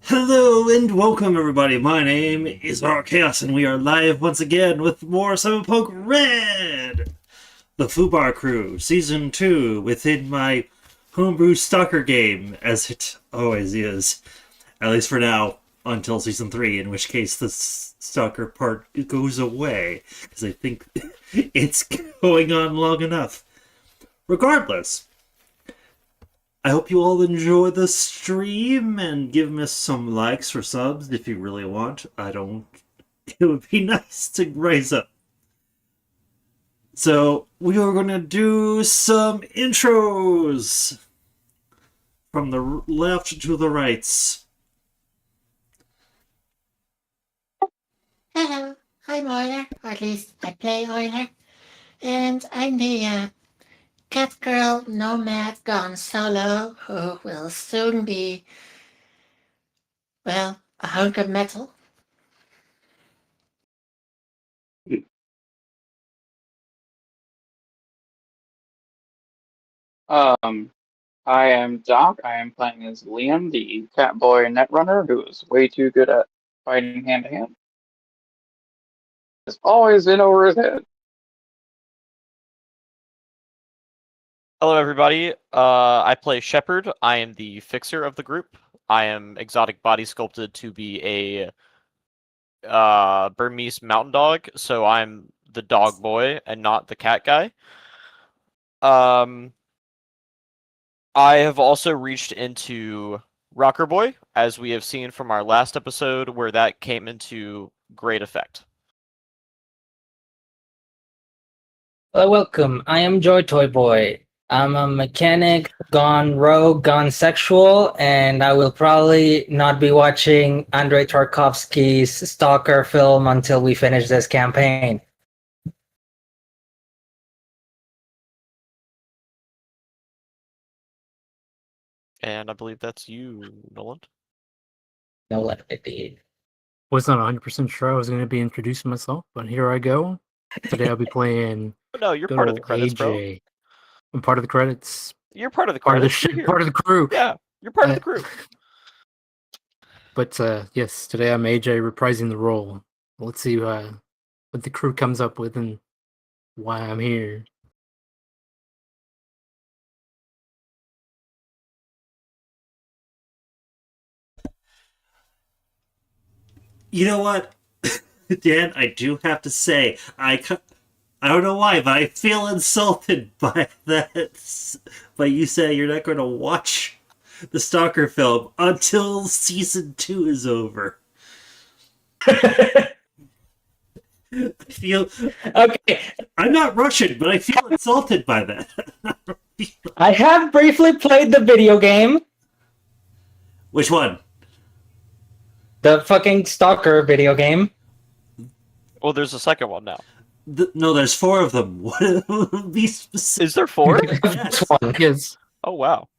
Hello and welcome everybody, my name is Chaos and we are live once again with more Cyberpunk Red! The Fubar Crew, Season 2, within my homebrew stalker game, as it always is. At least for now, until Season 3, in which case the stalker part goes away, because I think it's going on long enough. Regardless, I hope you all enjoy the stream and give me some likes or subs if you really want. I don't. It would be nice to raise up. So, we are going to do some intros from the left to the rights. Hello, I'm Euler, or at least I play Euler, and I'm the cat girl nomad gone solo who will soon be, well, a hunk of metal. Um, I am Doc. I am playing as Liam, the Catboy Netrunner, who is way too good at fighting hand to hand. Is always in over his head. Hello, everybody. I play Shepard. I am the fixer of the group. I am exotic body sculpted to be a Burmese mountain dog, so I'm the dog boy and not the cat guy. I have also reached into Rocker Boy, as we have seen from our last episode, where that came into great effect. Welcome. I am Joy Toy Boy. I'm a mechanic gone rogue, gone sexual, and I will probably not be watching Andrei Tarkovsky's Stalker film until we finish this campaign. And I believe that's you, Nolan. No, let it be. Was not 100% sure I was going to be introducing myself, but here I go. Today I'll be playing. No, you're part of the credits, bro. I'm part of the credits. You're part of the Part of the credits. part of the crew. Yeah, you're part of the crew. But yes, today I'm AJ reprising the role. Let's see what the crew comes up with and why I'm here. You know what, Dan, I do have to say, I don't know why, but I feel insulted by that. By you saying you're not going to watch the Stalker film until Season 2 is over. I feel... Okay. I'm not Russian, but I feel insulted by that. I have briefly played the video game. Which one? The fucking Stalker video game. Well, there's a second one now. No, there's 4 of them. Be specific. Is there 4? This one. Yes. Oh, wow.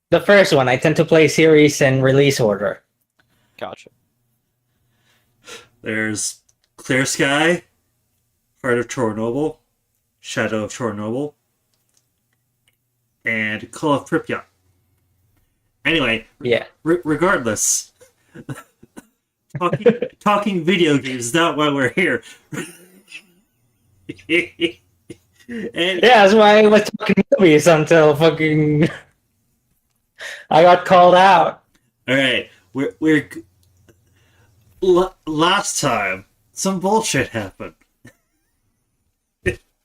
The first one. I tend to play series and release order. Gotcha. There's Clear Sky, Heart of Chernobyl, Shadow of Chernobyl, and Call of Pripyat. Anyway, Yeah. Regardless, talking video games is not why we're here. And Yeah, that's why I was talking movies until fucking I got called out. all right, we're last time some bullshit happened,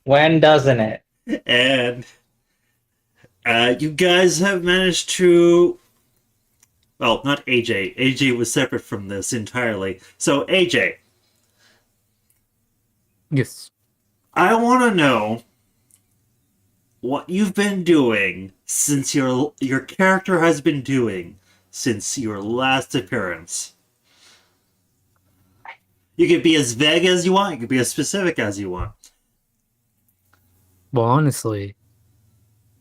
When doesn't it? and you guys have managed to. Well, not AJ. AJ was separate from this entirely. So AJ, Yes. I want to know what you've been doing since your character has been doing since your last appearance. You can be as vague as you want. You can be as specific as you want. Well, honestly,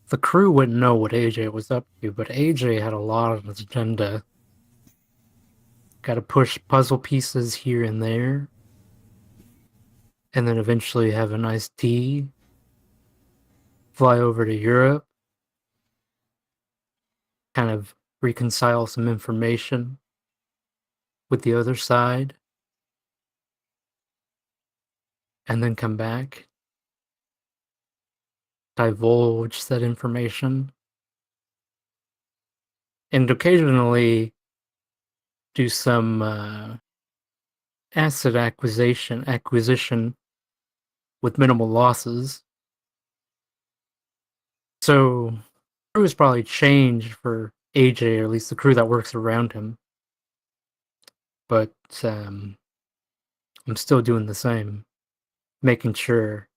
the crew wouldn't know what AJ was up to, but AJ had a lot on his agenda. Got to push puzzle pieces here and there. And then eventually have a nice tea. Fly over to Europe. Kind of reconcile some information. with the other side and then come back, divulge that information, and occasionally do some asset acquisition with minimal losses. So the crew has probably changed for AJ, or at least the crew that works around him. But I'm still doing the same, making sure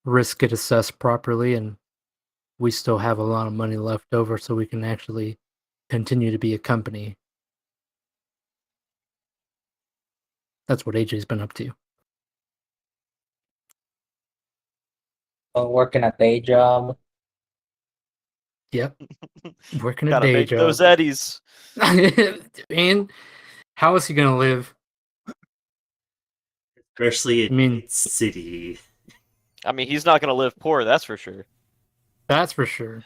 risks get assessed properly and we still have a lot of money left over so we can actually continue to be a company. That's what AJ's been up to. Working a day job. Yep. Working a Gotta day make job. those eddies. Man, how is he gonna live? Especially in I mean- Night City. I mean, he's not gonna live poor, that's for sure. That's for sure.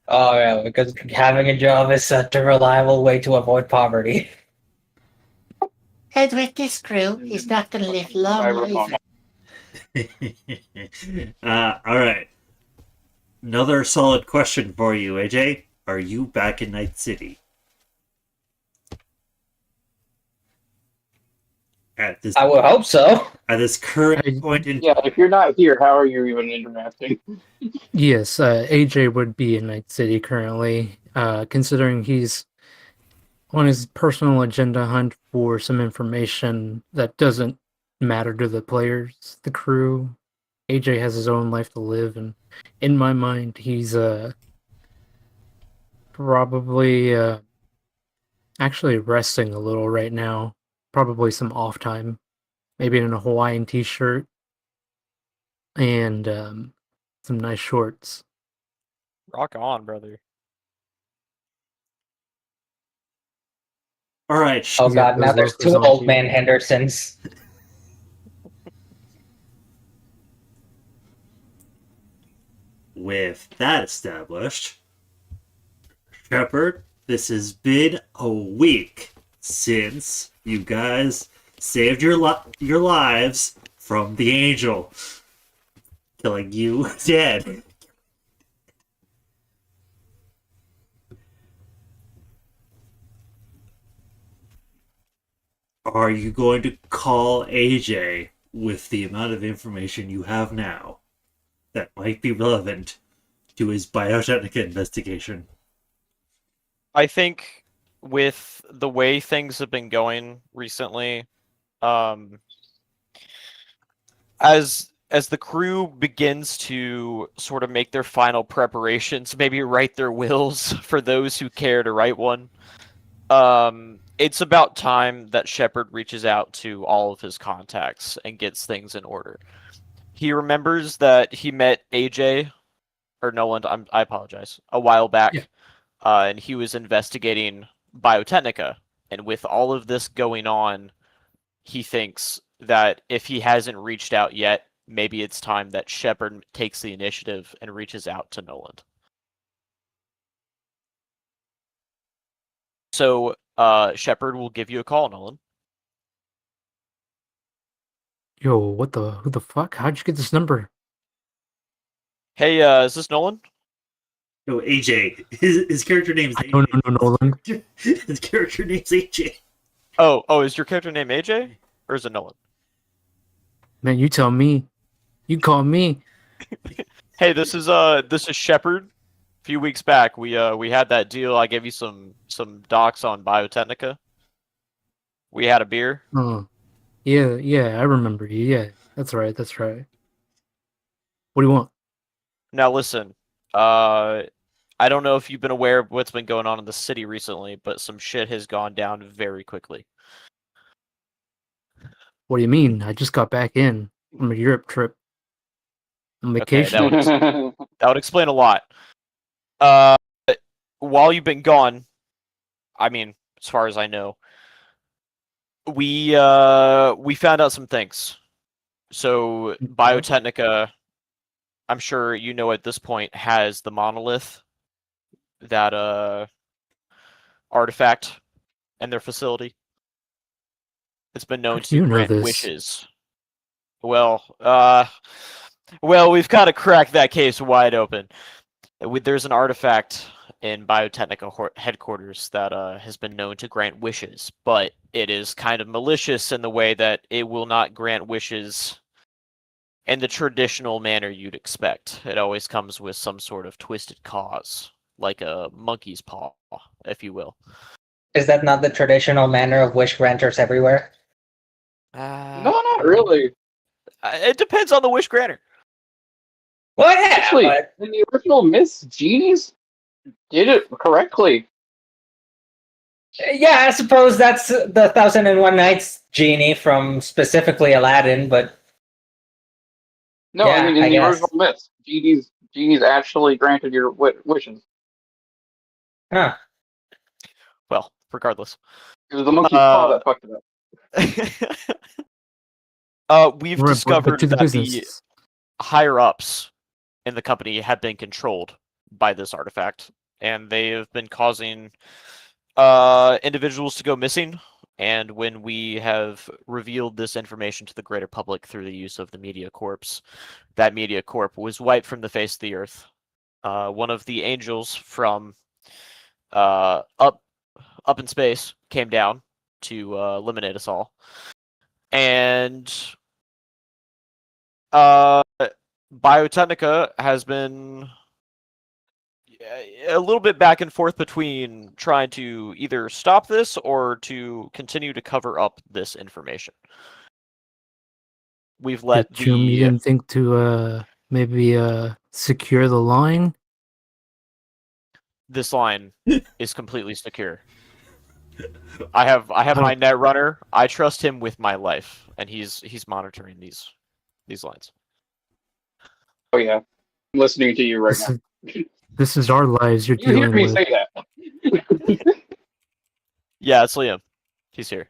Oh yeah, because having a job is such a reliable way to avoid poverty. And with this crew, he's not gonna live long Cyberpunk. either. All right. Another solid question for you, AJ. Are you back in Night City? At this I would hope so. at this current point in Yeah, if you're not here, how are you even interacting? Yes, AJ would be in Night City currently, considering he's on his personal agenda hunt for some information that doesn't matter to the players, the crew. AJ has his own life to live, and in my mind, he's probably actually resting a little right now. Probably some off time, maybe in a Hawaiian t-shirt and some nice shorts. Rock on, brother. All right. Oh He's got god, now those there's loafers two on, old too. man Hendersons. With that established, Shepard, this has been a week since you guys saved your lives from the angel killing you dead. Are you going to call AJ with the amount of information you have now that might be relevant to his Biotechnica investigation? I think with the way things have been going recently, as the crew begins to sort of make their final preparations, maybe write their wills for those who care to write one, it's about time that Shepard reaches out to all of his contacts and gets things in order. He remembers that he met AJ, or Nolan, I apologize, a while back, Yeah. and he was investigating Biotechnica. And with all of this going on, he thinks that if he hasn't reached out yet, maybe it's time that Shepard takes the initiative and reaches out to Nolan. So, Shepard will give you a call, Nolan. Yo, who the fuck? How'd you get this number? Hey, is this Nolan? No, AJ. His character name's AJ. No, Nolan. His character name's AJ. Oh, is your character name AJ? Or is it Nolan? Man, you tell me. You call me. Hey, this is Shepard. A few weeks back, we had that deal. I gave you some docs on Biotechnica. We had a beer. Oh, yeah, I remember you. Yeah, that's right. What do you want? Now listen, I don't know if you've been aware of what's been going on in the city recently, but some shit has gone down very quickly. What do you mean? I just got back in from a Europe trip. On vacation. that would explain a lot. While you've been gone, I mean, as far as I know, we found out some things. So Biotechnica, I'm sure you know at this point, has the monolith that artifact in their facility. It's been known How do you to know grant this? wishes. Well, we've got to crack that case wide open. There's an artifact in Biotechnica headquarters that has been known to grant wishes, but it is kind of malicious in the way that it will not grant wishes in the traditional manner you'd expect. It always comes with some sort of twisted cause, like a monkey's paw, if you will. Is that not the traditional manner of wish granters everywhere? No, not really. It depends on the wish granter. Well, yeah, Actually, but in the original myths, genies did it correctly. yeah, I suppose that's the 1001 Nights genie from specifically Aladdin, but No, Yeah, I mean in I the guess. original myths, genies actually granted your wishes. huh. Well, regardless. It was the monkey's paw that fucked it up. We've Right, but discovered to the that the business. higher ups in the company have been controlled by this artifact, and they have been causing individuals to go missing. And when we have revealed this information to the greater public through the use of the Media Corps, that Media Corp was wiped from the face of the earth. One of the angels from up in space came down to eliminate us all. And Biotechnica has been a little bit back and forth between trying to either stop this or to continue to cover up this information. We've let You didn't think to maybe secure the line? this line is completely secure. I have my net runner. I trust him with my life, and he's monitoring these lines. Oh yeah, I'm listening to you right This now. this is our lives you're You hear dealing me with. say that? Yeah, it's Liam. He's here.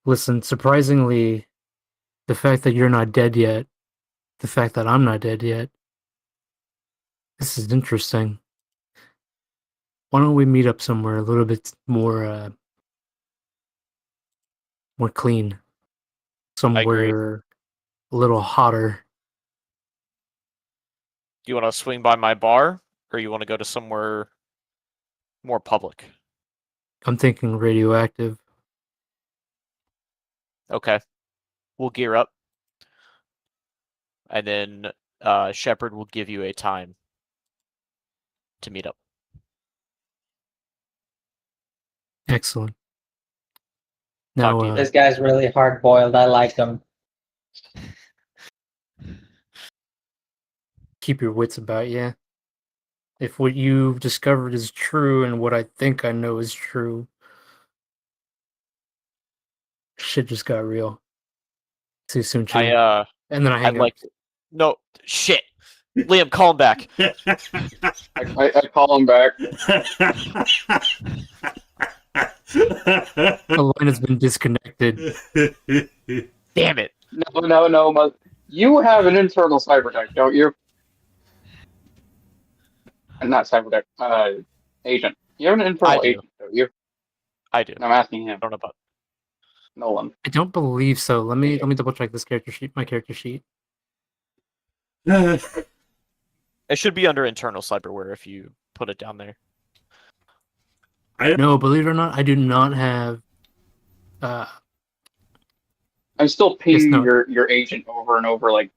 Listen, surprisingly, the fact that you're not dead yet, the fact that I'm not dead yet, this is interesting. Why don't we meet up somewhere a little bit more clean? Somewhere a little hotter. Do you want to swing by my bar, or you want to go to somewhere more public? I'm thinking radioactive. Okay. We'll gear up. And then Shepard will give you a time to meet up. Excellent. Talk to Now, you This guy's really hard boiled. I like him. keep your wits about you. If what you've discovered is true and what I think I know is true, shit just got real. See you soon, Chew. And then I hang up. No, shit. Liam, call him back. I call him back. The line has been disconnected. Damn it. No. You have an internal cyber tech, don't you? Not cyber tech. Agent. You have an internal agent, don't you? I do. I'm asking him. I don't know about. Nolan. I don't believe so. Let me double check this character sheet. My character sheet. It should be under internal cyberware if you put it down there. No, believe it or not, I do not have. I'm still pinging no. your agent over and over, like.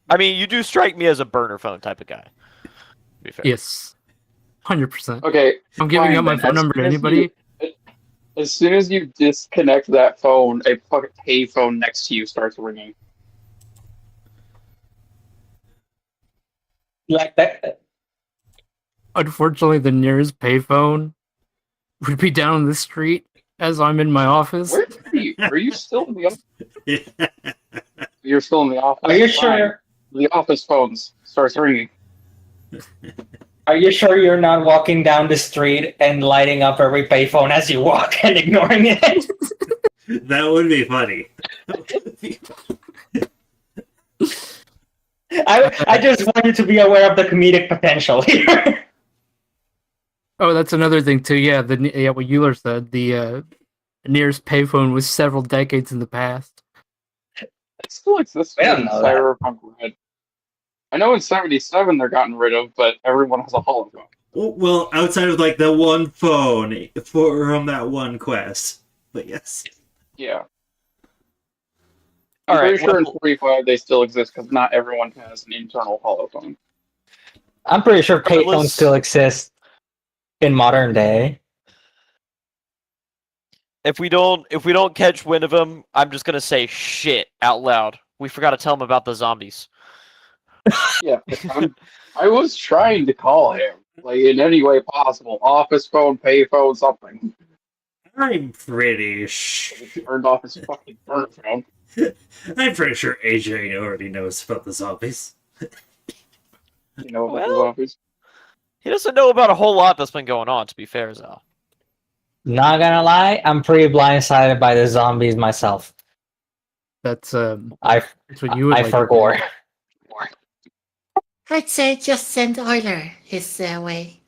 I mean, you do strike me as a burner phone type of guy. To be fair. Yes, 100%. Okay. I'm giving up my phone number to anybody. As soon as you disconnect that phone, a fucking payphone next to you starts ringing. Like that. Unfortunately, the nearest payphone would be down the street as I'm in my office. Where are you? Are you still in the office? You're still in the office. Are you Fine. sure? The office phones starts ringing. Are you sure you're not walking down the street and lighting up every payphone as you walk and ignoring it? That would be funny. I I just want you to be aware of the comedic potential here. Oh, that's another thing too. Yeah, what Euler said. The nearest payphone was several decades in the past. It still exists I don't in know that. Cyberpunk Red. I know in 77 they're gotten rid of, but everyone has a holophone. Well, outside of like the one phone from that one quest, but yes. Yeah. All I'm right, pretty sure in well- 45 they still exist because not everyone has an internal holophone. I'm pretty sure Alright, payphones let's- still exist in modern day. If we don't catch wind of them, I'm just gonna say shit out loud. We forgot to tell him about the zombies. Yeah, I was trying to call him, like, in any way possible. Office phone, payphone, something. I'm pretty He turned off his fucking burner phone. I'm pretty sure AJ already knows about the zombies. You know about the Well- zombies? He doesn't know about a whole lot that's been going on. To be fair, Zal. Not gonna lie, I'm pretty blindsided by the zombies myself. That's I what you would I like. forgot. I'd say just send Euler his way.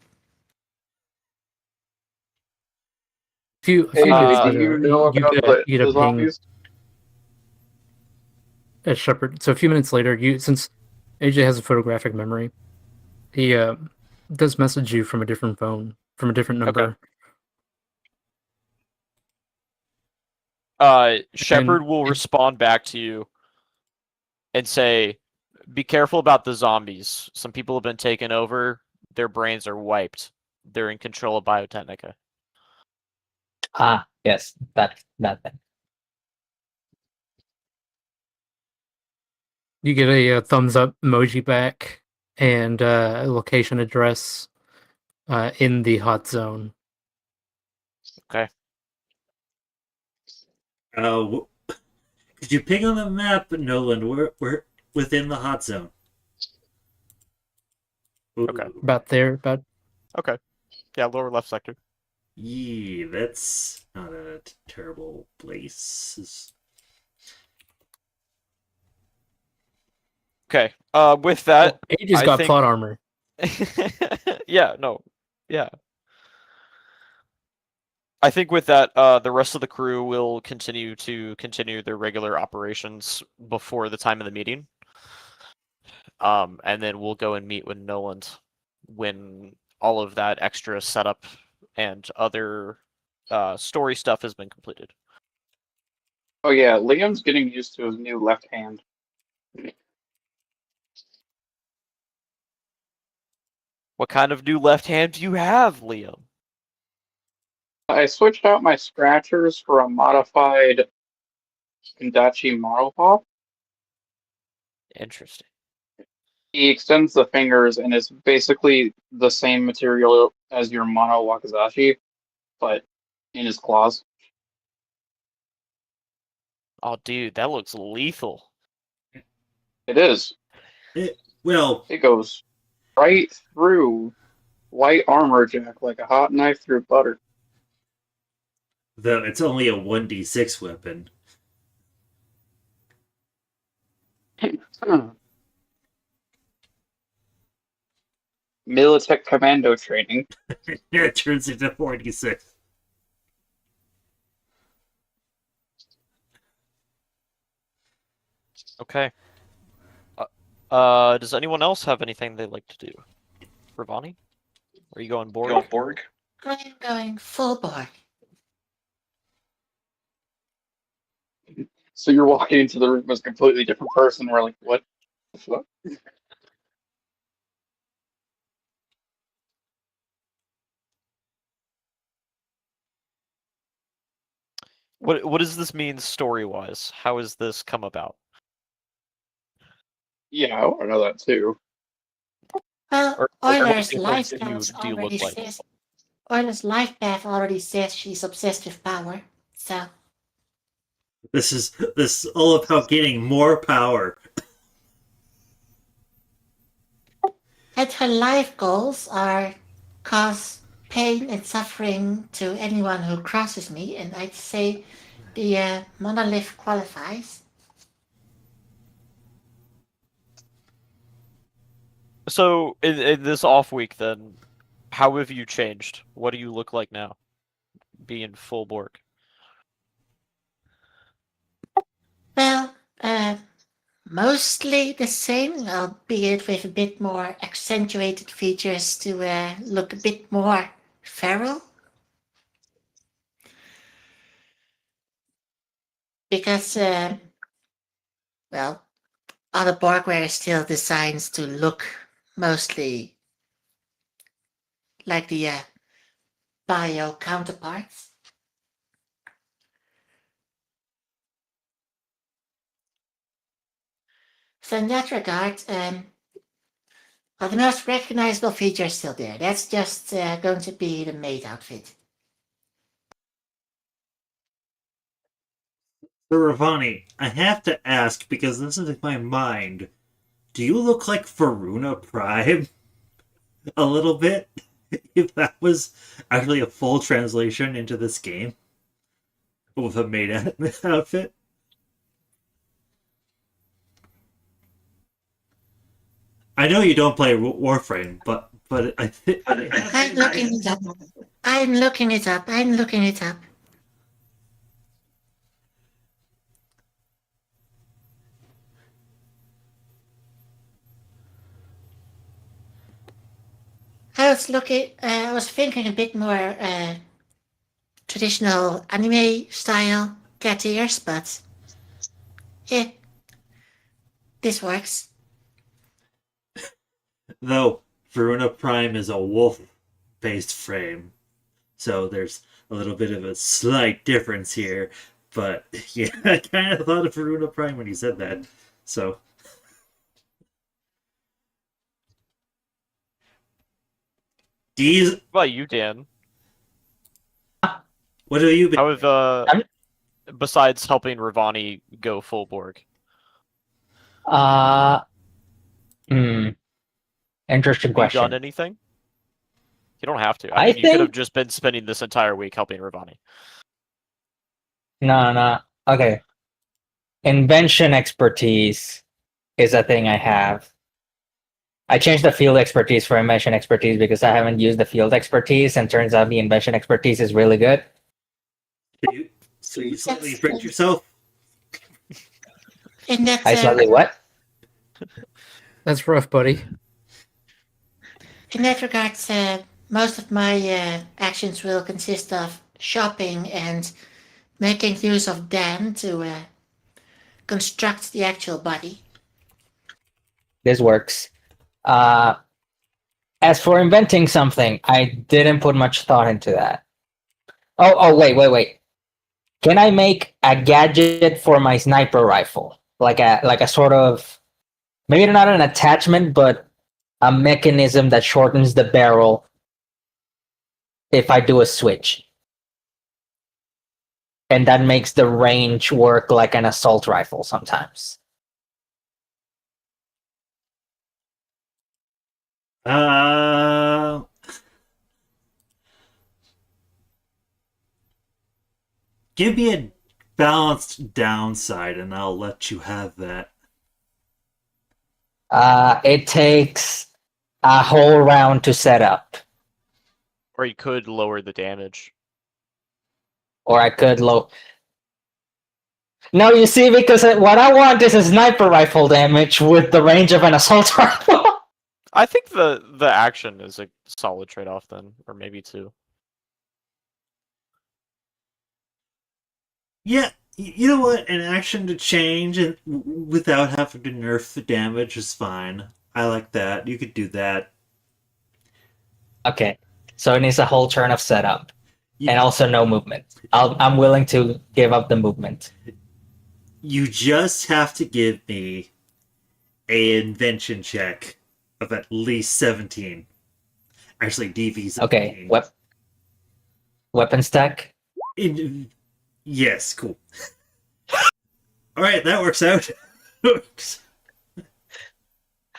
A few Hey, minutes do later, you know you about get the a ping zombies? at Shepard. So a few minutes later, since AJ has a photographic memory, he does message you from a different phone, from a different number. Shepard will respond back to you and say, "Be careful about the zombies. Some people have been taken over. Their brains are wiped. They're in control of Biotechnica." Ah, yes, that thing. You get a thumbs up emoji back and a location address in the hot zone. Could you ping on the map, Nolan? We're within the hot zone. Ooh. Okay. About there, about Okay. Yeah, lower left sector. Yee, that's not a terrible place. Okay. With that, AJ's I got think- plot armor. yeah, no, yeah. I think with that, the rest of the crew will continue their regular operations before the time of the meeting. And then we'll go and meet with Noland when all of that extra setup and other story stuff has been completed. Oh yeah, Liam's getting used to his new left hand. What kind of new left hand do you have, Liam? I switched out my scratchers for a modified Kendachi Marupop. Interesting. He extends the fingers and is basically the same material as your Mono Wakizashi, but in his claws. Oh, dude, that looks lethal. It is. Well, It goes right through white armor jack like a hot knife through butter. though it's only a 1d6 weapon. Militech commando training. It turns into 4d6. Okay. Does anyone else have anything they'd like to do? Ravani? Are you going Borg? I'm going full Borg. So you're walking into the room as a completely different person. We're like, what the fuck? What does this mean story-wise? How has this come about? Yeah, I want to know that too. Well, Or Euler's what life difference path do you already look like? says Euler's life path already says she's obsessed with power. So This is all about getting more power. and her life goals are cause pain and suffering to anyone who crosses me, and I'd say the monolith qualifies. So in this off week, then, how have you changed? What do you look like now, being full Borg? Well, mostly the same, albeit with a bit more accentuated features to look a bit more feral. Because, well, other Borgware still designs to look mostly like the bio counterparts. So in that regard, well, the most recognizable feature is still there. That's just going to be the maid outfit. So Ravani, I have to ask because this is in my mind. Do you look like Varuna Prime a little bit? If that was actually a full translation into this game with a maid outfit. I know you don't play Warframe, but I think I'm looking it up. I'm looking it up. I'm looking it up. I was thinking a bit more traditional anime style cat ears, but yeah, this works. though Varuna Prime is a wolf-based frame, so there's a little bit of a slight difference here. But yeah, I kind of thought of Varuna Prime when you said that. So these, What about you, Dan? what have you been? How have besides helping Ravani go full Borg? Uh, hmm. Interesting Have you done question. anything? You don't have to. I You could have think just been spending this entire week helping Ravani. no. Okay, invention expertise is a thing I have. I changed the field expertise for invention expertise because I haven't used the field expertise, and turns out the invention expertise is really good. So you slightly bricked yourself. In that, I slightly what? That's rough, buddy. in that regard, most of my actions will consist of shopping and making use of Dan to construct the actual body. This works. Uh, as for inventing something, I didn't put much thought into that. Wait. Can I make a gadget for my sniper rifle? Like a sort of, maybe not an attachment, but a mechanism that shortens the barrel if I do a switch. And that makes the range work like an assault rifle sometimes. Uh, give me a balanced downside, and I'll let you have that. It takes a whole round to set up. Or you could lower the damage. Or I could low. No, you see, because what I want is a sniper rifle damage with the range of an assault rifle. I think the action is a solid trade-off then, or maybe two. Yeah, you know what? An action to change and without having to nerf the damage is fine. I like that. You could do that. Okay, so it needs a whole turn of setup, You, and also no movement. I'm willing to give up the movement. you just have to give me a invention check of at least 17. Actually, DV 17. Okay, weapon stack. Yes, cool. Alright, that works out.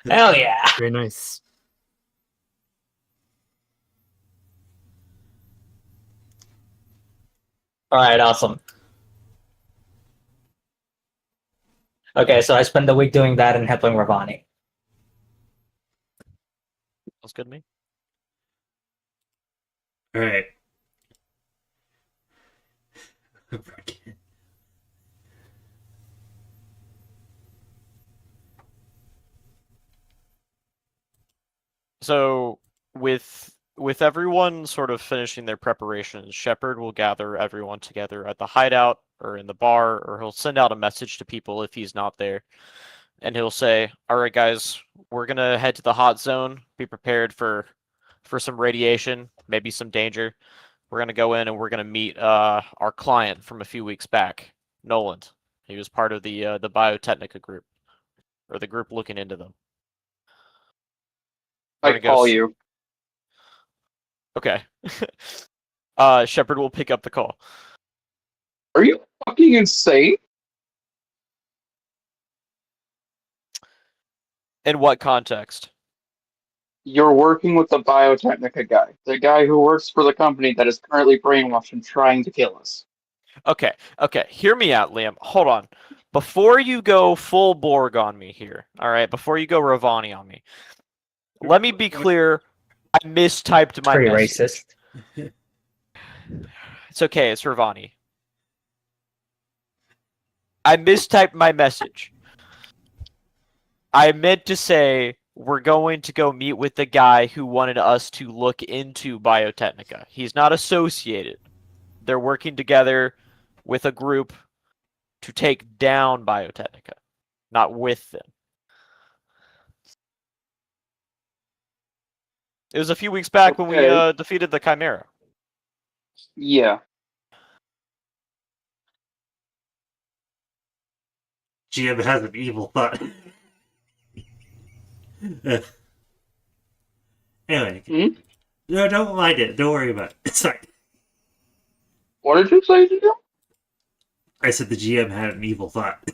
Hell yeah! Very nice. All right, awesome. Okay, so I spent the week doing that and helping Ravani. Sounds good to me. All right. So with everyone sort of finishing their preparations, Shepard will gather everyone together at the hideout or in the bar, or he'll send out a message to people if he's not there. And he'll say, "All right, guys, we're gonna head to the hot zone. Be prepared for some radiation, maybe some danger. We're gonna go in and we're gonna meet our client from a few weeks back, Noland. He was part of the Biotechnica group, or the group looking into them. We're I gonna go call you. Okay. Shepard will pick up the call. Are you fucking insane? In what context? You're working with the Biotechnica guy, the guy who works for the company that is currently brainwashed and trying to kill us. Okay, hear me out, Liam. Hold on. Before you go full Borg on me here, all right? Before you go Ravani on me, let me be clear. I mistyped my Pretty message. racist. It's okay, it's Ravani. I mistyped my message. I meant to say we're going to go meet with the guy who wanted us to look into Biotechnica. He's not associated. They're working together with a group to take down Biotechnica, not with them. It was a few weeks back when we defeated the Chimera. Yeah. GM has an evil thought. Anyway. Hmm? No, don't mind it. Don't worry about it. It's fine. What did you say to do? I said the GM had an evil thought.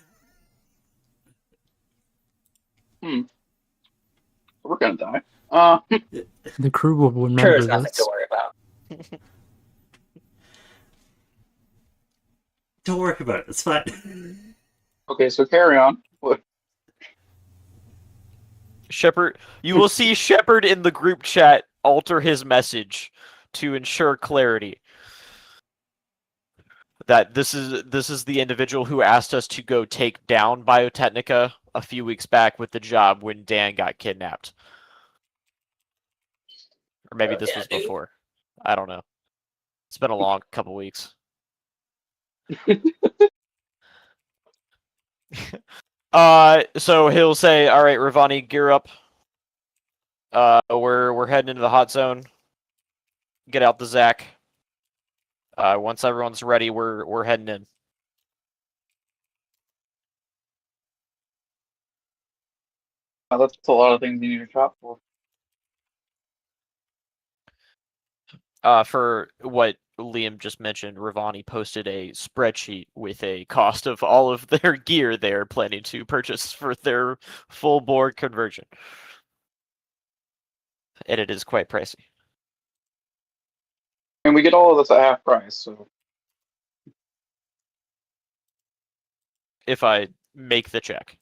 We're gonna die. The crew will Sure, remember there's nothing this. to worry about. Don't worry about it. It's fine. Okay, so carry on. What? Shepard, you will see Shepard in the group chat alter his message to ensure clarity. That this is the individual who asked us to go take down Biotechnica a few weeks back with the job when Dan got kidnapped. Or maybe this was before. I don't know. It's been a long couple weeks. So he'll say, "All right, Ravani, gear up. We're heading into the hot zone. Get out the Zac. Once everyone's ready, we're heading in." That's a lot of things you need to shop for. For what Liam just mentioned, Ravani posted a spreadsheet with a cost of all of their gear they're planning to purchase for their full board conversion. And it is quite pricey. And we get all of this at half price, so If I make the check.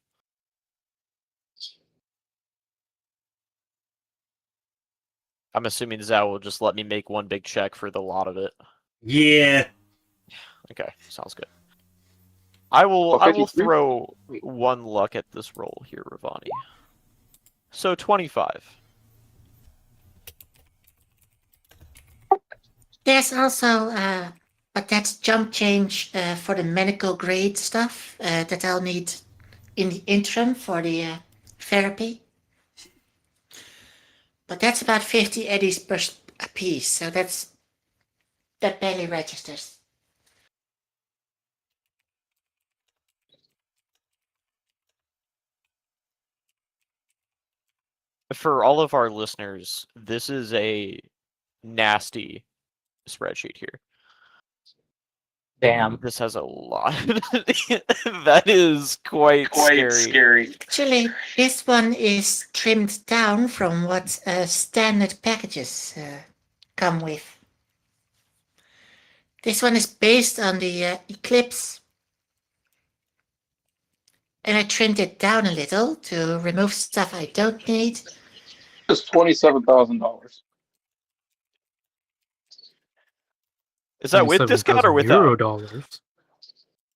I'm assuming Zhao will just let me make one big check for the lot of it. Yeah. Okay, sounds good. I will Well, 53? throw one luck at this roll here, Ravani. So 25. There's also, but that's jump change for the medical grade stuff that I'll need in the interim for the therapy. But that's about 50 eddies per a piece, so that barely registers. For all of our listeners, this is a nasty spreadsheet here. Damn. This has a lot. That is quite scary. Actually, this one is trimmed down from what standard packages come with. This one is based on the Eclipse, and I trimmed it down a little to remove stuff I don't need, Just $27,000 Is that with discount or without? $27,000.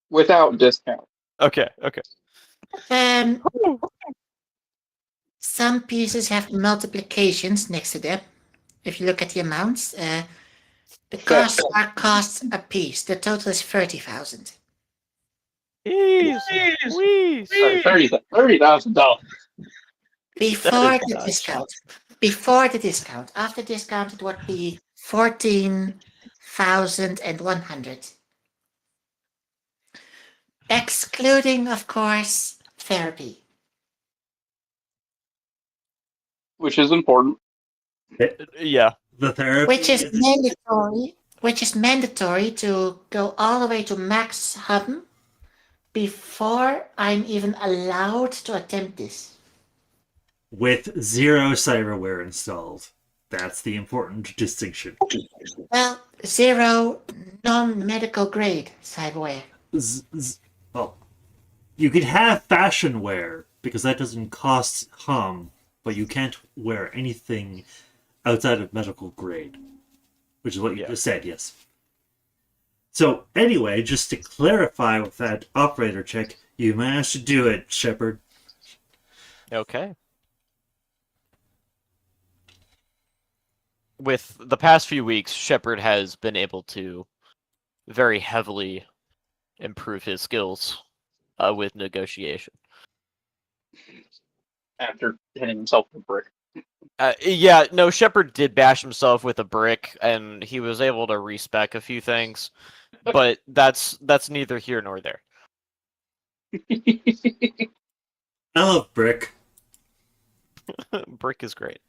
without discount. Okay. Um, some pieces have multiplications next to them. If you look at the amounts, the costs are costs a piece. The total is 30,000. Jeez. $30,000. Before the nuts. discount. Before the discount. After discount, it would be 14,100. Excluding, of course, therapy. Which is important. Yeah. The therapy Which is mandatory to go all the way to max hum before I'm even allowed to attempt this. with 0 cyberware installed. That's the important distinction. Well, 0 non-medical grade cyberware. Well, you could have fashion wear because that doesn't cost hum, but you can't wear anything outside of medical grade, which is what you just said, yes. So anyway, just to clarify with that operator check, you managed to do it, Shepard. Okay. With the past few weeks, Shepard has been able to very heavily improve his skills with negotiation. After hitting himself with a brick. Yeah, no, Shepard did bash himself with a brick, and he was able to respec a few things, but that's neither here nor there. I love Brick. Brick is great.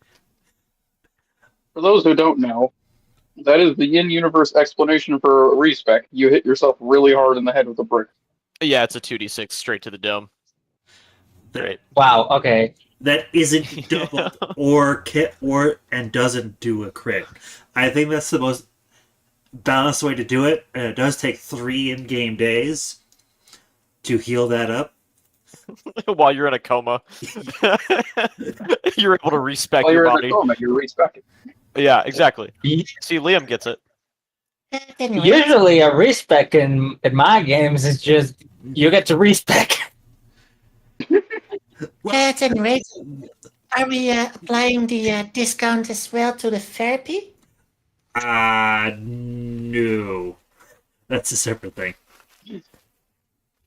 For those who don't know, that is the in-universe explanation for a respec. You hit yourself really hard in the head with a brick. Yeah, it's a 2d6 straight to the dome. Great. Wow. Okay. That isn't doubled and doesn't do a crit. I think that's the most balanced way to do it, and it does take 3 in-game days to heal that up. While you're in a coma, you're able to respec While your you're body. in a coma, you're respecting. Yeah, exactly. See, Liam gets it. Anyway, Usually, a respec in my games is just you get to respec. at any rate, are we applying the discount as well to the therapy? No. That's a separate thing.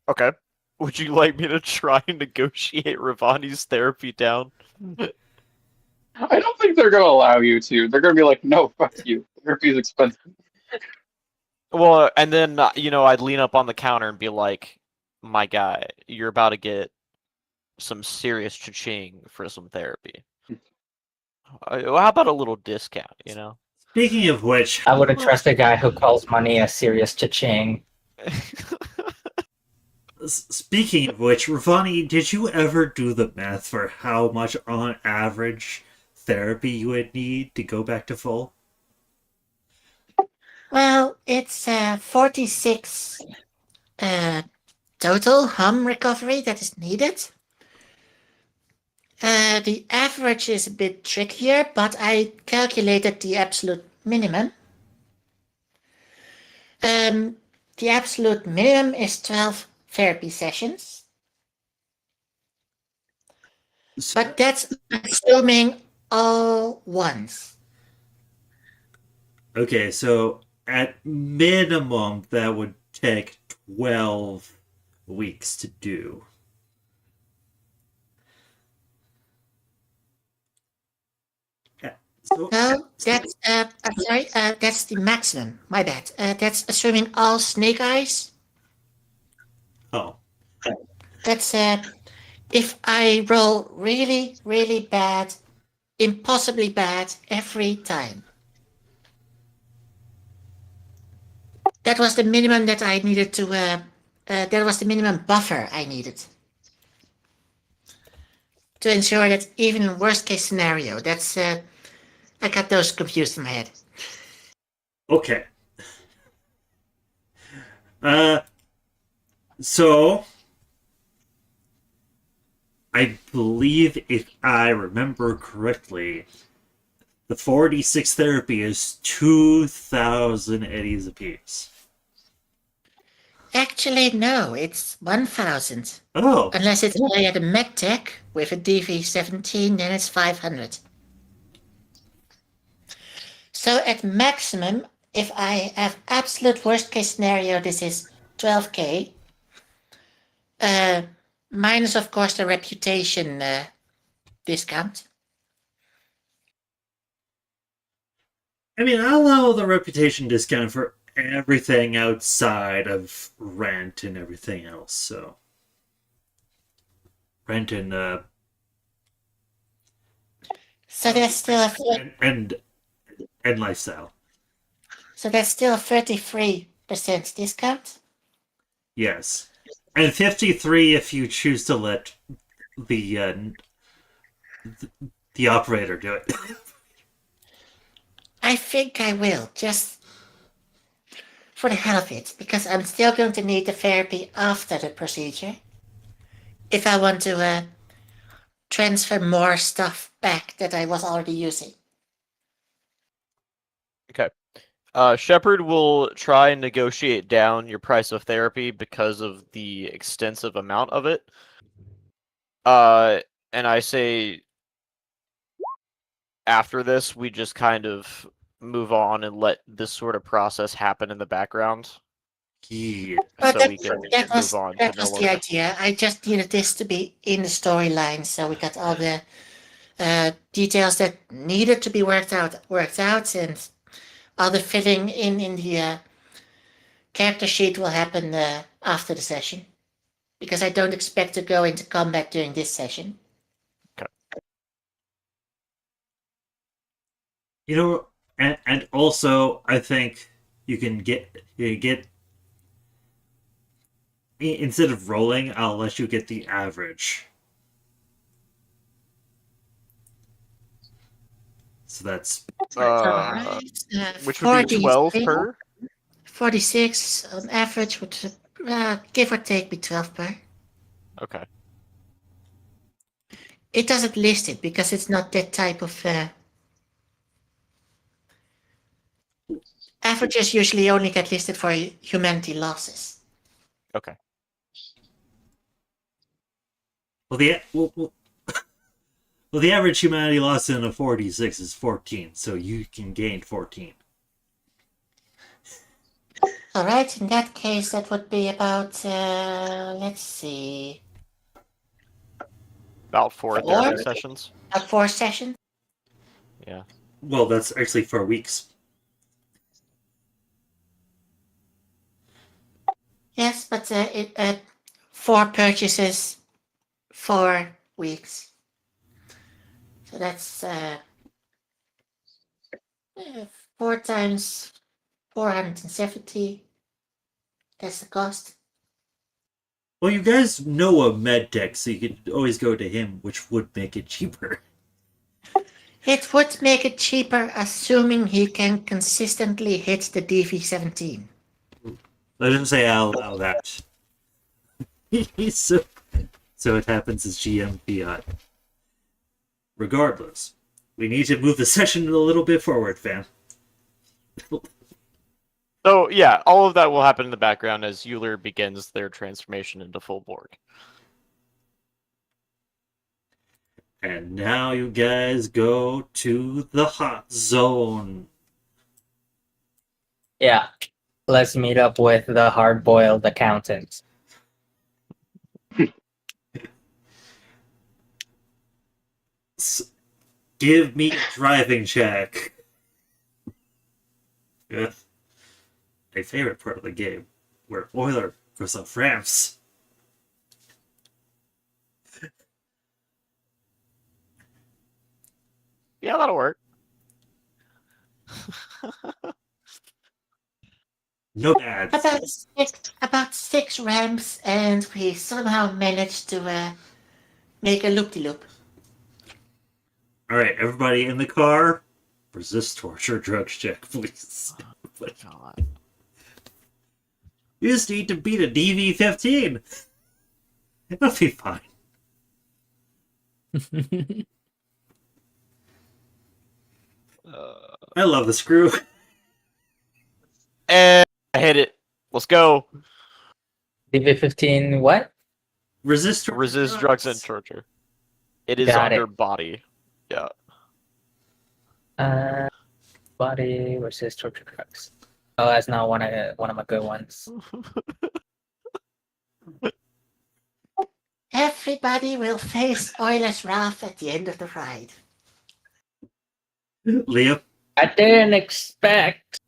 Okay. Would you like me to try and negotiate Ravani's therapy down? I don't think they're going to allow you to. They're going to be like, no, fuck you. Therapy is expensive. Well, and then, I'd lean up on the counter and be like, my guy, you're about to get some serious cha-ching for some therapy. How about a little discount, Speaking of which, I wouldn't trust a guy who calls money a serious cha-ching. Speaking of which, Ravani, did you ever do the math for how much on average therapy you would need to go back to full? Well, it's 46 total hum recovery that is needed. The average is a bit trickier, but I calculated the absolute minimum. The absolute minimum is 12 therapy sessions. But that's assuming all once. Okay, so at minimum, that would take 12 weeks to do. So, No, that's I'm sorry, that's the maximum. My bad. That's assuming all snake eyes. oh, That's if I roll really, really bad, impossibly bad every time. That was the minimum that I needed to. That was the minimum buffer I needed to ensure that even in worst case scenario, that's. I got those confused in my head. okay. So I believe, if I remember correctly, the 4d6 therapy is 2,000 eddies apiece. Actually, no, it's 1,000. Oh, Unless it's only at a medtech with a DV17, then it's 500. So at maximum, if I have absolute worst case scenario, this is 12k. Minus, of course, the reputation discount. I mean, I'll allow the reputation discount for everything outside of rent and everything else, so. Rent and, So there's still a and lifestyle. so there's still a 33% discount. Yes. And 53 if you choose to let the operator do it. I think I will, just for the hell of it, because I'm still going to need the therapy after the procedure. If I want to transfer more stuff back that I was already using. Okay. Shepard will try and negotiate down your price of therapy because of the extensive amount of it. And I say after this, we just kind of move on and let this sort of process happen in the background. Yeah. But So we can that was, move on to that no was the longer. idea. I just needed this to be in the storyline, so we got all the details that needed to be worked out, and all the filling in the character sheet will happen after the session, because I don't expect to go into combat during this session. You know, and also I think you get instead of rolling, I'll let you get the average. So that's Which would be 12 per? 46 on average would give or take be 12 per. Okay. It doesn't list it because it's not that type of averages usually only get listed for humanity losses. Okay. well the average humanity loss in a 4d6 is 14, so you can gain 14. All right, in that case, that would be about let's see, About 4 Four? therapy sessions. about 4 sessions. Yeah. Well, that's actually 4 weeks. Yes, but 4 purchases, 4 weeks. So that's 4 times 470. That's the cost. Well, you guys know a med tech, so you could always go to him, which would make it cheaper. It would make it cheaper, assuming he can consistently hit the DV17. Let's just say I'll allow that. so it happens as GM fiat. Regardless, we need to move the session a little bit forward, fam. So yeah, all of that will happen in the background as Euler begins their transformation into full Borg. And now you guys go to the hot zone. Yeah. Let's meet up with the hard-boiled accountant. Give me a driving check. Yeah. My favorite part of the game, where Euler goes off ramps. Yeah, that'll work. No ads. About 6 ramps, and we somehow managed to make a loop-de-loop. Alright, everybody in the car, resist torture drugs check, please. God. You just need to beat a DV-15. It'll be fine. I love the screw. And I hit it. Let's go. DV15, what? Resist Drugs and torture. It is Got under it. body. Yeah. Body versus torture drugs. Oh, that's not one of my good ones. Everybody will face Euler's wrath at the end of the ride. Liam, I didn't expect.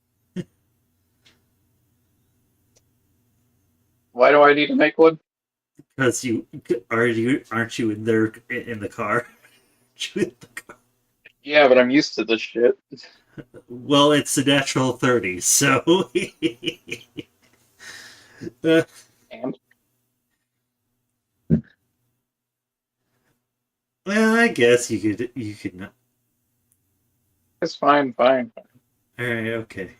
Why do I need to make one? because aren't you in there in the car? Aren't you in the car? Yeah, but I'm used to this shit. Well, it's a natural 30, so And well, I guess you could not. it's fine. All right, okay.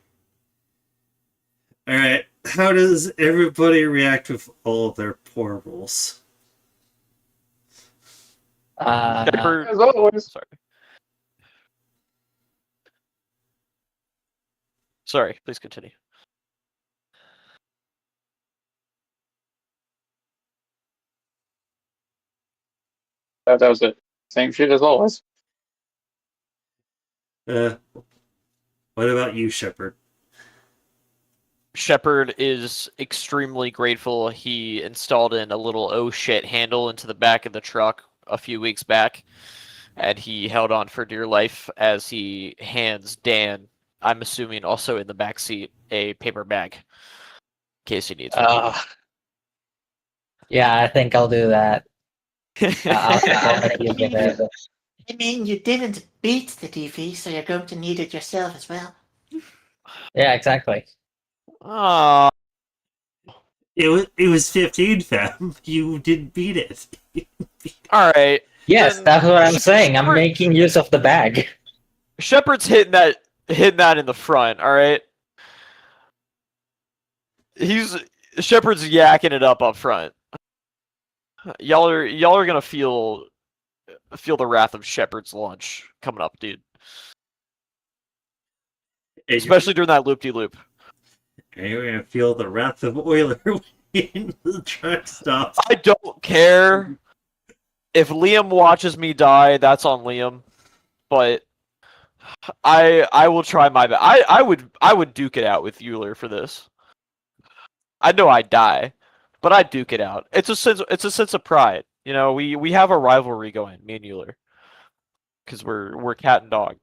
All right. How does everybody react with all of their poor rolls? Shepard. As always. Sorry, please continue. That was it. Same shit as always. What about you, Shepard? Shepard is extremely grateful he installed in a little oh shit handle into the back of the truck a few weeks back, and he held on for dear life as he hands Dan, I'm assuming also in the back seat, a paper bag in case he needs one. Yeah, I think I'll do that. I'm gonna give it a. I mean, you didn't beat the DV, so you're going to need it yourself as well. Yeah, exactly. Aw. It was 15, fam. You didn't beat it. All right. Yes, Then that's what I'm saying. I'm Shepard- making use of the bag. Shepard's hitting that in the front. All right. Shepard's yakking it up front. Y'all are gonna feel the wrath of Shepard's lunch coming up, dude. Especially during that loop-de-loop. And you're gonna feel the wrath of Euler when the truck stops. I don't care if Liam watches me die. That's on Liam, but I will try my best. I would duke it out with Euler for this. I know I'd die, but I'd duke it out. It's a sense of pride. You know, we have a rivalry going, me and Euler, because we're cat and dog.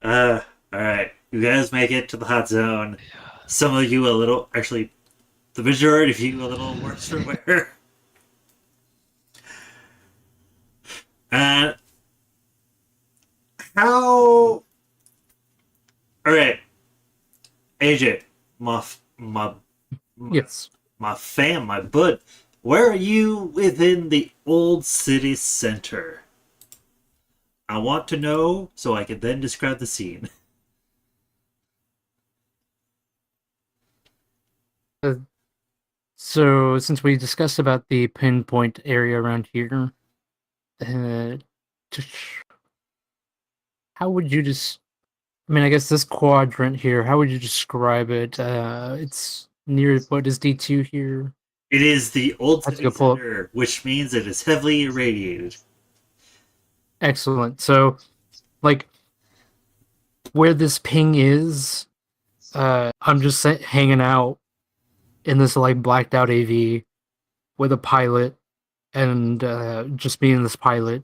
All right. You guys make it to the hot zone. Some of you a little, actually, the majority of you a little worse for wear. How? All right, AJ, Yes. my bud. Where are you within the old city center? I want to know so I can then describe the scene. So, since we discussed about the pinpoint area around here, just how would you just? I mean, I guess this quadrant here. How would you describe it? It's near what is D2 here? It is the old Have to city go pull up. center, which means it is heavily irradiated. Excellent. So, like, where this ping is, I'm just hanging out in this like blacked out AV with a pilot, and just being this pilot.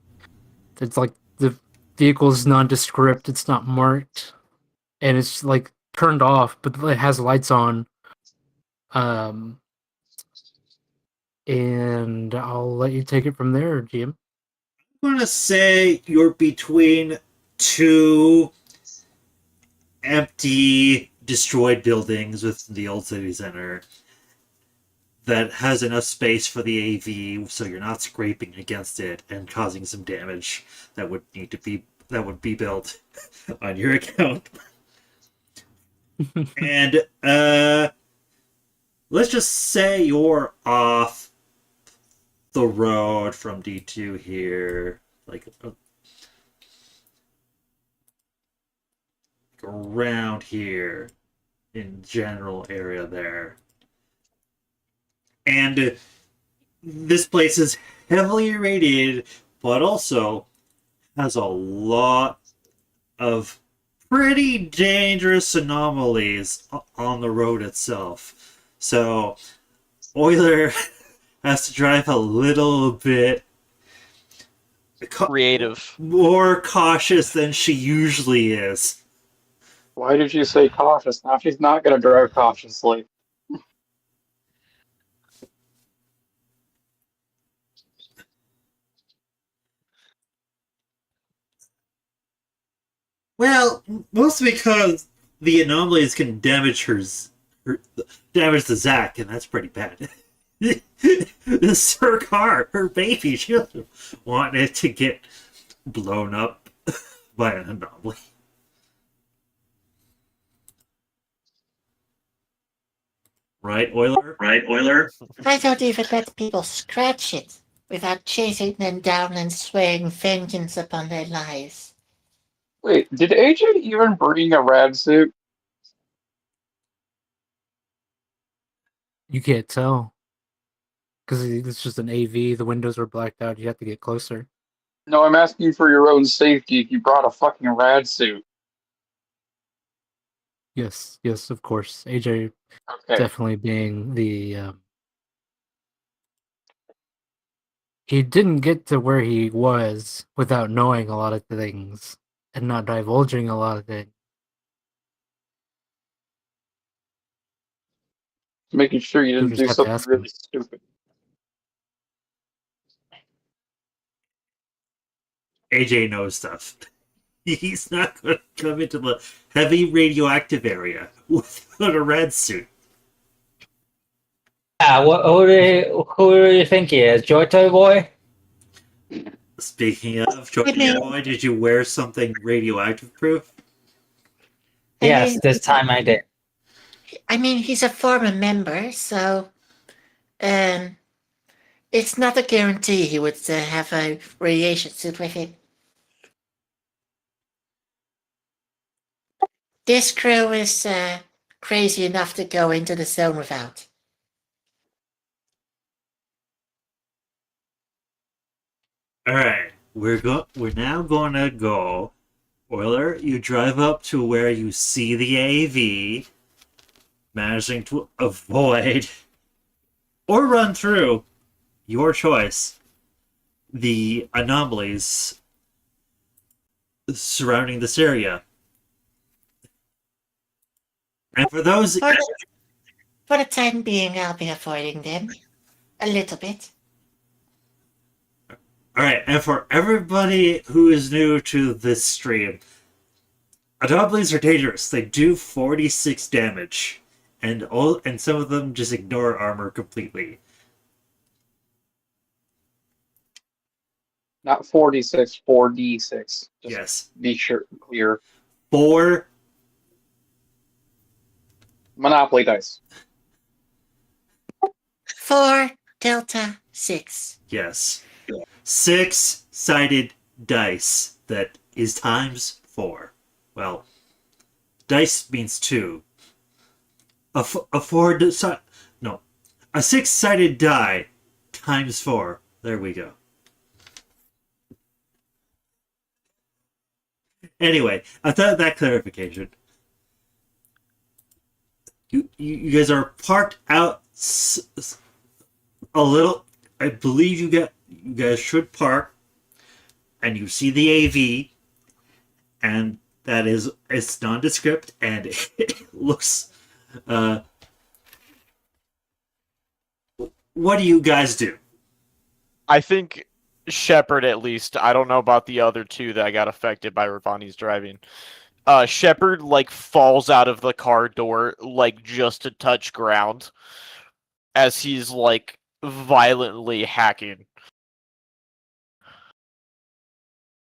It's like the vehicle is nondescript. It's not marked, and it's like turned off, but it has lights on. And I'll let you take it from there, GM. I'm gonna say you're between two empty, destroyed buildings within the old city center that has enough space for the AV, so you're not scraping against it and causing some damage that would be built on your account. And let's just say you're off the road from D2 here, like around here in general area there. And this place is heavily irradiated, but also has a lot of pretty dangerous anomalies on the road itself. So Euler has to drive a little bit Creative. more cautious than she usually is. Why did you say cautious? Now she's not going to drive cautiously. Well, mostly because the anomalies can damage damage the Zack, and that's pretty bad. This is her car, her baby. She doesn't want it to get blown up by an anomaly. Right, Euler? Right, Euler? I don't even let people scratch it without chasing them down and swearing vengeance upon their lives. Wait, did AJ even bring a rad suit? You can't tell because it's just an AV. The windows are blacked out. You have to get closer. No, I'm asking for your own safety if you brought a fucking rad suit. Yes, yes, of course. AJ Okay. definitely being the. He didn't get to where he was without knowing a lot of things and not divulging a lot of things. Making sure you You didn't just do have to something ask him. really stupid. AJ knows stuff. He's not going to come into the heavy radioactive area without a red suit. Yeah, who do you think he is? Joy Toy Boy? Speaking of, Joy Boy, did you wear something radioactive proof? I Yes, mean, this time I did. I mean, he's a former member, so it's not a guarantee he would have a radiation suit with him. This crew is crazy enough to go into the zone without. All right, we're now gonna go. Euler, you drive up to where you see the AV, managing to avoid or run through, your choice, the anomalies surrounding this area. And for those, For the time being, I'll be avoiding them a little bit. all right, and for everybody who is new to this stream, anomalies are dangerous. They do 46 damage, and some of them just ignore armor completely. Not 46, 4d6. Just Yes, be sure, clear. 4. Monopoly dice. 4 Delta 6. Yes. 6-sided dice that is times 4. Well, dice means 2. A 6-sided die times 4. There we go. Anyway, I thought that clarification. You guys are parked out a little. I believe you guys should park, and you see the AV, and it's nondescript, and it looks. What do you guys do? I think Shepard, at least. I don't know about the other two that got affected by Ravani's driving. Shepard falls out of the car door just to touch ground as he's violently hacking.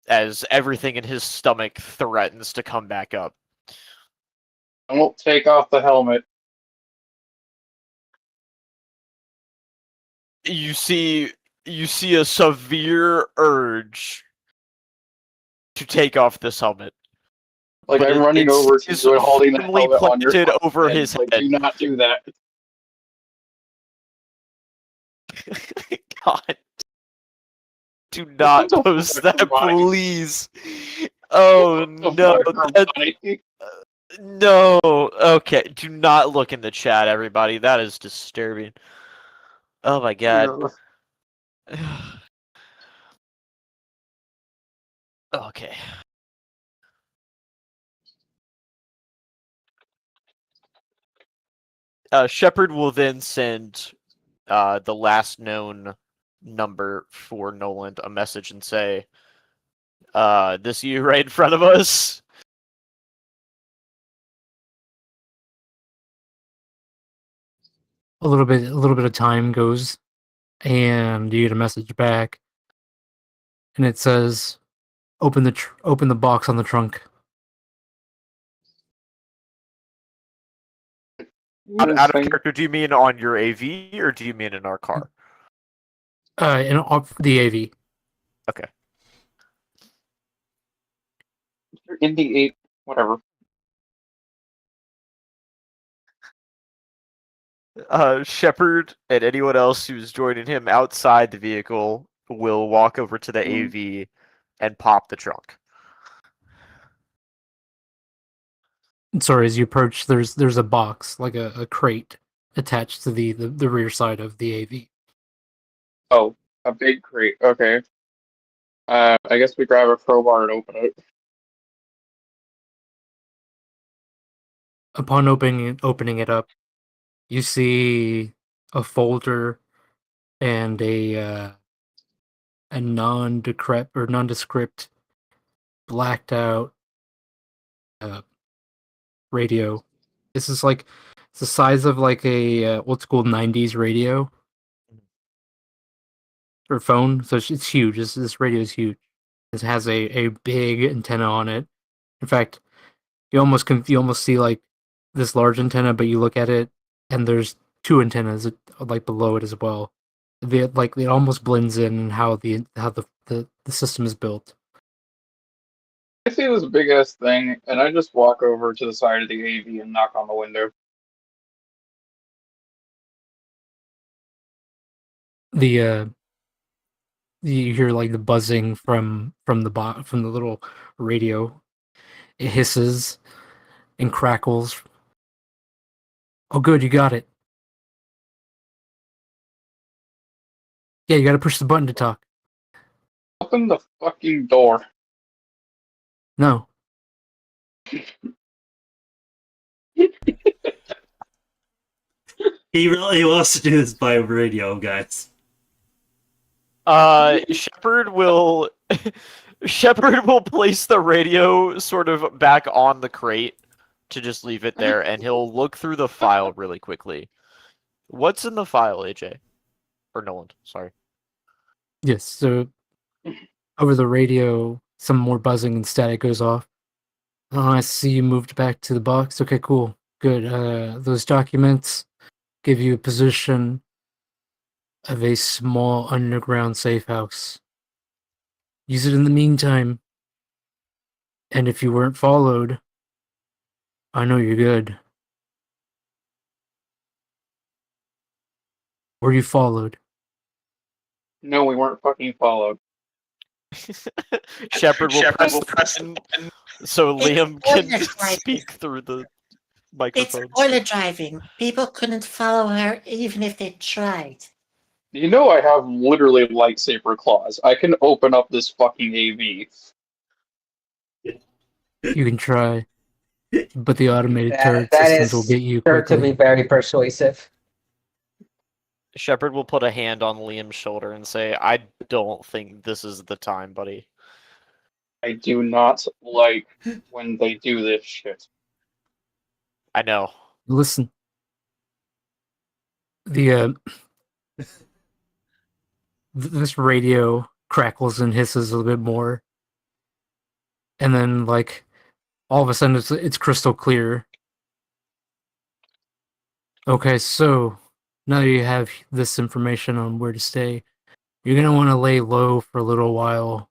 As everything in his stomach threatens to come back up. I won't take off the helmet. You see you see a severe urge to take off this helmet. Like, But I'm it- running it's- over to it's you and holding the firmly helmet on your planted fucking over head. his Like, head. do not do that. God. Do not What the post fuck, that, Hermione? please. Oh What the no. fuck, that- Hermione? no. Okay. Do not look in the chat, everybody. That is disturbing. Oh my god. Okay. Shepard will then send the last known number for Noland a message and say, this you right in front of us? A little bit of time goes, and you get a message back, and it says, "Open the box on the trunk." Out of Thing. character, do you mean on your AV or do you mean in our car? And off the AV. Okay. You're in the 8, whatever. Shepard and anyone else who's joining him outside the vehicle will walk over to the AV and pop the trunk. Sorry, as you approach, there's a box, like a crate, attached to the rear side of the AV. Oh, a big crate. Okay. I guess we grab a crowbar and open it. Upon opening it up, you see a folder and a nondescript, blacked out radio. This is like it's the size of like a old school '90s radio or phone. So it's huge. This radio is huge. It has a big antenna on it. In fact, you almost see like this large antenna, but you look at it and there's two antennas like below it as well. It almost blends in how the system is built. I see this big ass thing, and I just walk over to the side of the AV and knock on the window. The you hear like the buzzing from the little radio. It hisses and crackles. Oh, good, you got it. Yeah, you got to push the button to talk. Open the fucking door. No, He really wants to do this by radio, guys. Shepard will Shepard will place the radio sort of back on the crate to just leave it there, and he'll look through the file really quickly. What's in the file, AJ? Or Noland, sorry. yes. So over the radio, some more buzzing and static goes off. Oh, I see you moved back to the box. Okay, cool, good. Those documents give you a position of a small underground safe house. Use it in the meantime. And if you weren't followed, I know you're good. Were you followed? No, we weren't fucking followed. Shepard will press the button so It's Liam can spoiler driving. speak through the It's microphone. spoiler driving. People couldn't follow her even if they tried. You know I have literally lightsaber claws. I can open up this fucking AV. You can try, but the automated That- turret that systems will is get you Sure to be quickly. very persuasive. Shepard will put a hand on Liam's shoulder and say, I don't think this is the time, buddy. I do not like when they do this shit. I know. Listen, the this radio crackles and hisses a little bit more, and then like all of a sudden it's crystal clear. Okay, so now you have this information on where to stay. You're gonna want to lay low for a little while.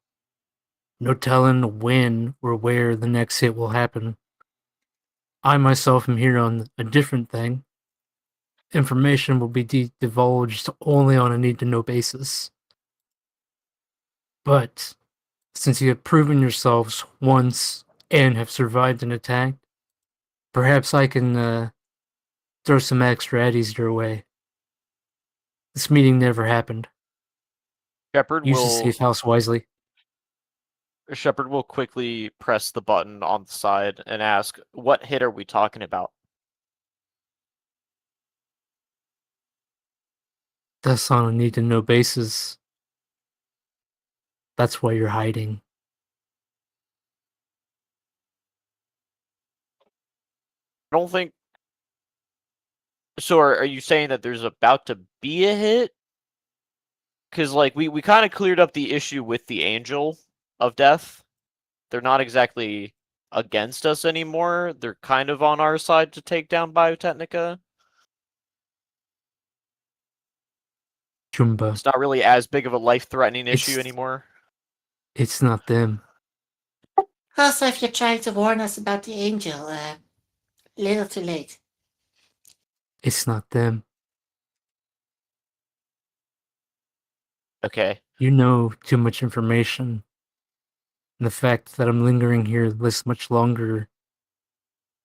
No telling when or where the next hit will happen. I myself am here on a different thing. Information will be divulged only on a need-to-know basis. But since you have proven yourselves once and have survived an attack, perhaps I can throw some extra eddies your way. This meeting never happened. Shepard Use the will safe house wisely. Shepard will quickly press the button on the side and ask, "What hit are we talking about?" That's on a need-to-know basis. That's why you're hiding. I don't think. So are you saying that there's about to be a hit? Because like we kind of cleared up the issue with the Angel of Death. They're not exactly against us anymore. They're kind of on our side to take down Biotechnica. Jumba, It's not really as big of a life-threatening issue It's- anymore. it's not them. Also, if you're trying to warn us about the angel, little too late. It's not them. Okay. You know too much information. And the fact that I'm lingering here this much longer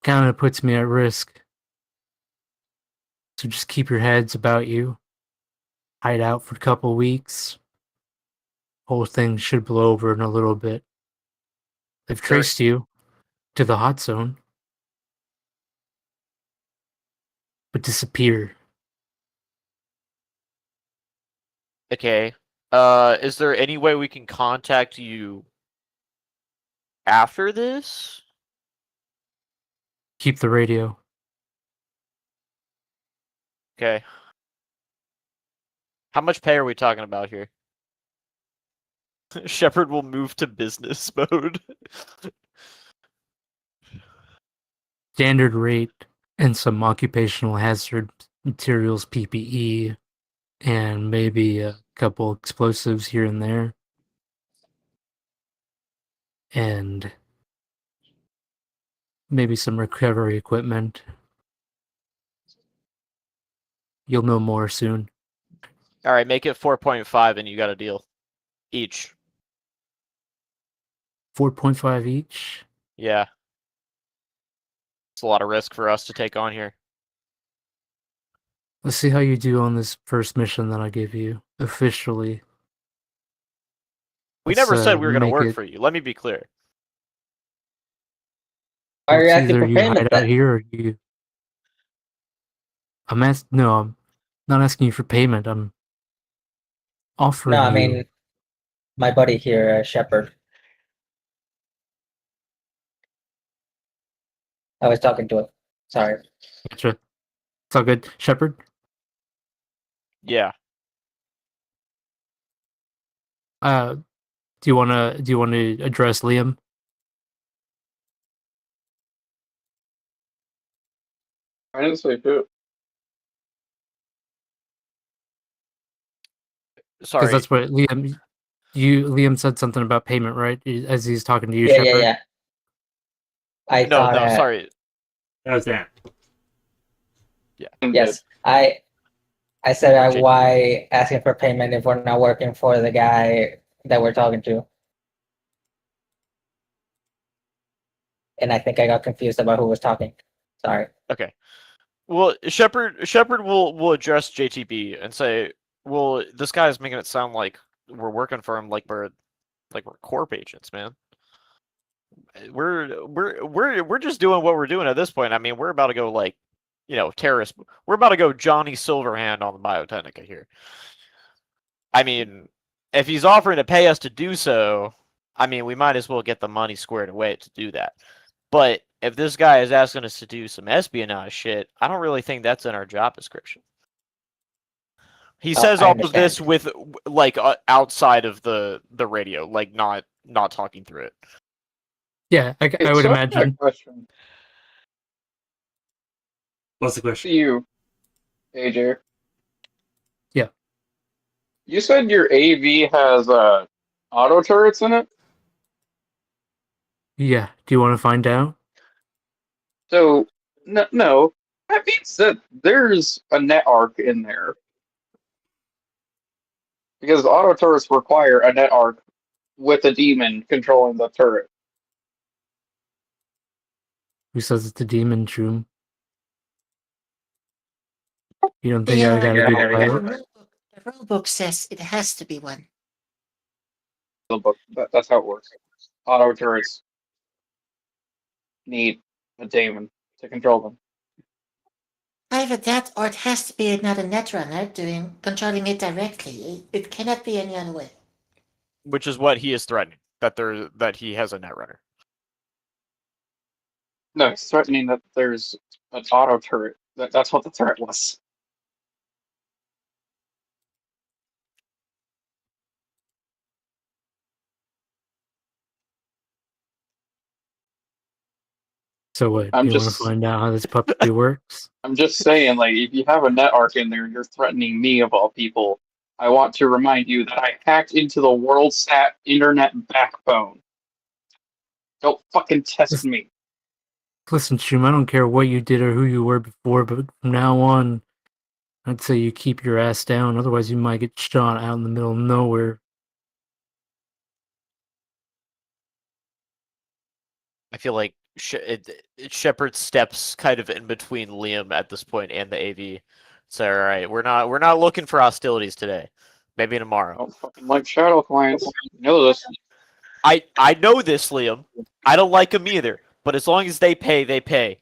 kind of puts me at risk. So just keep your heads about you. Hide out for a couple weeks. Whole thing should blow over in a little bit. They've Sure. traced you to the hot zone. But disappear. Okay. Is there any way we can contact you after this? Keep the radio. Okay. How much pay are we talking about here? Shepard will move to business mode. Standard rate and some occupational hazard materials, PPE, and maybe a couple explosives here and there. And maybe some recovery equipment. You'll know more soon. All right, make it 4.5 and you got a deal. Each. 4.5 each. Yeah. It's a lot of risk for us to take on here. Let's see how you do on this first mission that I gave you officially. We Let's, never said we were going to make work it- for you. Let me be clear. Why are you It's asking either for you payment hide out then? here or you. No, I'm not asking you for payment. I'm offering No, I you. mean, my buddy here, Shepard. I was talking to him. Sorry. Gotcha. It's all good, Shepard. Yeah. Do you wanna address Liam? I didn't say who. Because Sorry. that's what Liam said something about payment, right? As he's talking to you, Yeah, Shepard. yeah. I No, thought. no, sorry. How's that? Yes, I said Okay. why asking for payment if we're not working for the guy that we're talking to. And I think I got confused about who was talking. Sorry. Okay. Well, Shepard will address JTB and say, "Well, this guy is making it sound like we're working for him, like we're corp agents, man. We're just doing what we're doing at this point. I mean, we're about to go like, terrorist. We're about to go Johnny Silverhand on the Biotechnica here. I mean, if he's offering to pay us to do so, I mean, we might as well get the money squared away to do that. But if this guy is asking us to do some espionage shit, I don't really think that's in our job description." He says I all of this understand. with like outside of the radio, like not talking through it. Yeah, I Hey, would so I got a imagine. question What's the to question? you, AJ. Yeah. You said your AV has auto turrets in it? Yeah. Do you want to find out? So, no. That means that there's a net arc in there. Because auto turrets require a net arc with a demon controlling the turret. Who says it's a demon, Choom? You don't think The, I got a good the pilot? rule book says it has to be one. The book, that's how it works. Auto turrets need a daemon to control them. Either that or it has to be another netrunner controlling it directly. It cannot be any other way. Which is what he is threatening, that he has a netrunner. No, it's threatening that there's an auto turret. That's what the turret was. So what? I'm You want to just find out how this puppy works? I'm just saying, like, if you have a net arc in there, you're threatening me of all people. I want to remind you that I hacked into the WorldSat internet backbone. Don't fucking test me. Listen, Choom, I don't care what you did or who you were before, but from now on, I'd say you keep your ass down. Otherwise, you might get shot out in the middle of nowhere. I feel like Shepard steps kind of in between Liam at this point and the AV. So, all right, we're not looking for hostilities today. Maybe I tomorrow. don't fucking like shadow clients. You know this. I know this, Liam. I don't like them either. But as long as they pay, they pay.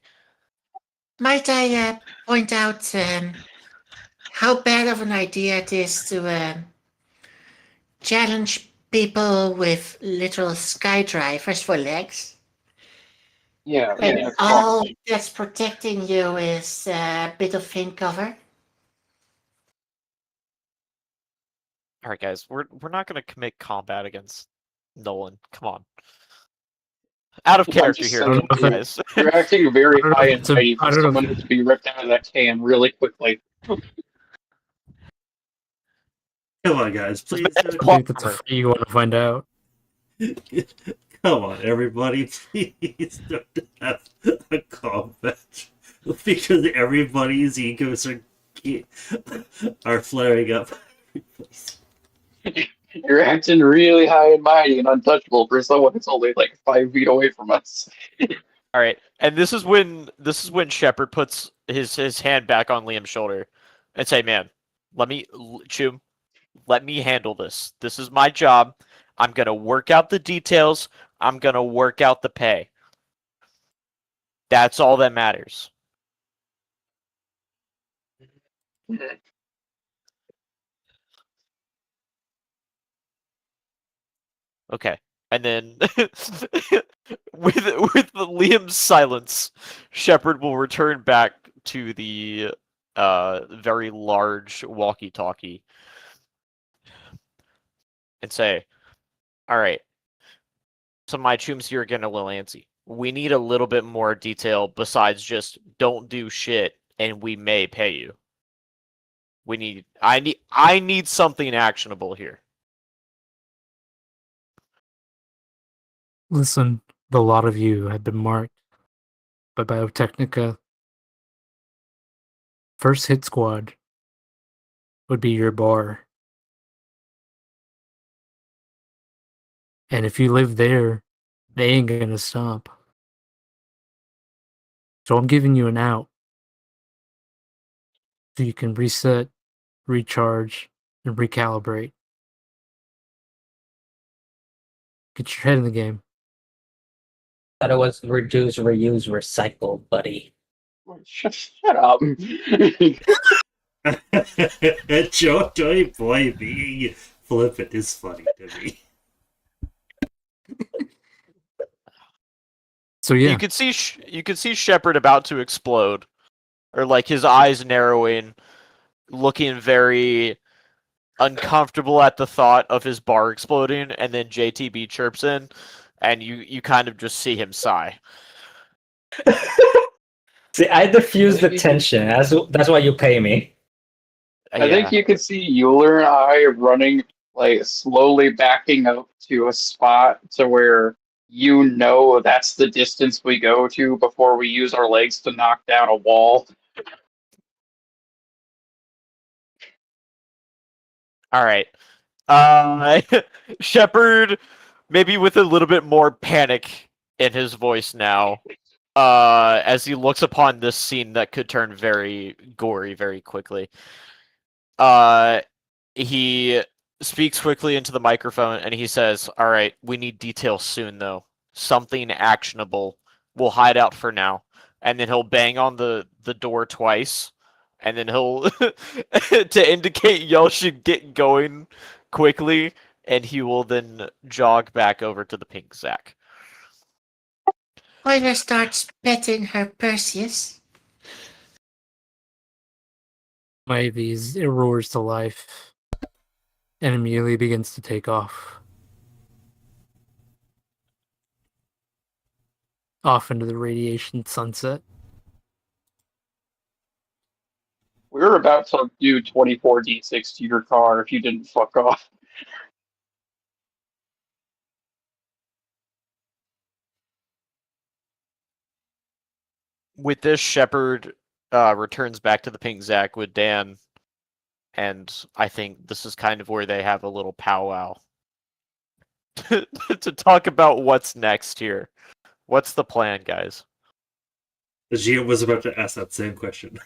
Might I point out how bad of an idea it is to challenge people with literal skydrivers for legs? Yeah, When yeah. all that's protecting you is a bit of fin cover? All right, guys, we're not gonna commit combat against Nolan. Come on. Out of I'm character just here, saying, guys. you're acting very I don't know high if and it's a- mighty I for don't know someone if- to be ripped out of that can really quickly. Come on, guys, please. I think that's a fight you want to find out. Come on, everybody, please don't have a combat because everybody's egos are flaring up. You're acting really high and mighty and untouchable for someone that's only like 5 feet away from us. All right, and this is when Shepard puts his hand back on Liam's shoulder and say, "Man, Choom, let me handle this. This is my job. I'm gonna work out the details. I'm gonna work out the pay. That's all that matters." Okay. And then with Liam's silence, Shepard will return back to the very large walkie-talkie and say, "All right, so my chooms here are getting a little antsy. We need a little bit more detail besides just don't do shit and we may pay you. I need something actionable here." Listen, the lot of you have been marked by Biotechnica. First hit squad would be your bar. And if you live there, they ain't gonna stop. So I'm giving you an out. So you can reset, recharge, and recalibrate. Get your head in the game. Thought it was reduce, reuse, recycle, buddy. Shut up. Joey Boy being flippant is funny to me. So yeah, You could see Shepard about to explode, or like his eyes narrowing, looking very uncomfortable at the thought of his bar exploding, and then JTB chirps in, and you kind of just see him sigh. See, I diffuse the tension. That's why you pay me. I think you could see Euler and I running, like, slowly backing up to a spot to where that's the distance we go to before we use our legs to knock down a wall. All right. Shepard, maybe with a little bit more panic in his voice now, as he looks upon this scene that could turn very gory very quickly. He speaks quickly into the microphone and he says, "All right, we need details soon, though. Something actionable. We'll hide out for now." And then he'll bang on the door twice, and then he'll to indicate y'all should get going quickly, and he will then jog back over to the pink sack. Euler starts petting her Perseus. Ivy's it roars to life and immediately begins to take off. Off into the radiation sunset. We were about to do 24d6 to your car if you didn't fuck off. With this, Shepard returns back to the pink sack with Dan, and I think this is kind of where they have a little powwow to talk about what's next here. What's the plan, guys? The GM was about to ask that same question.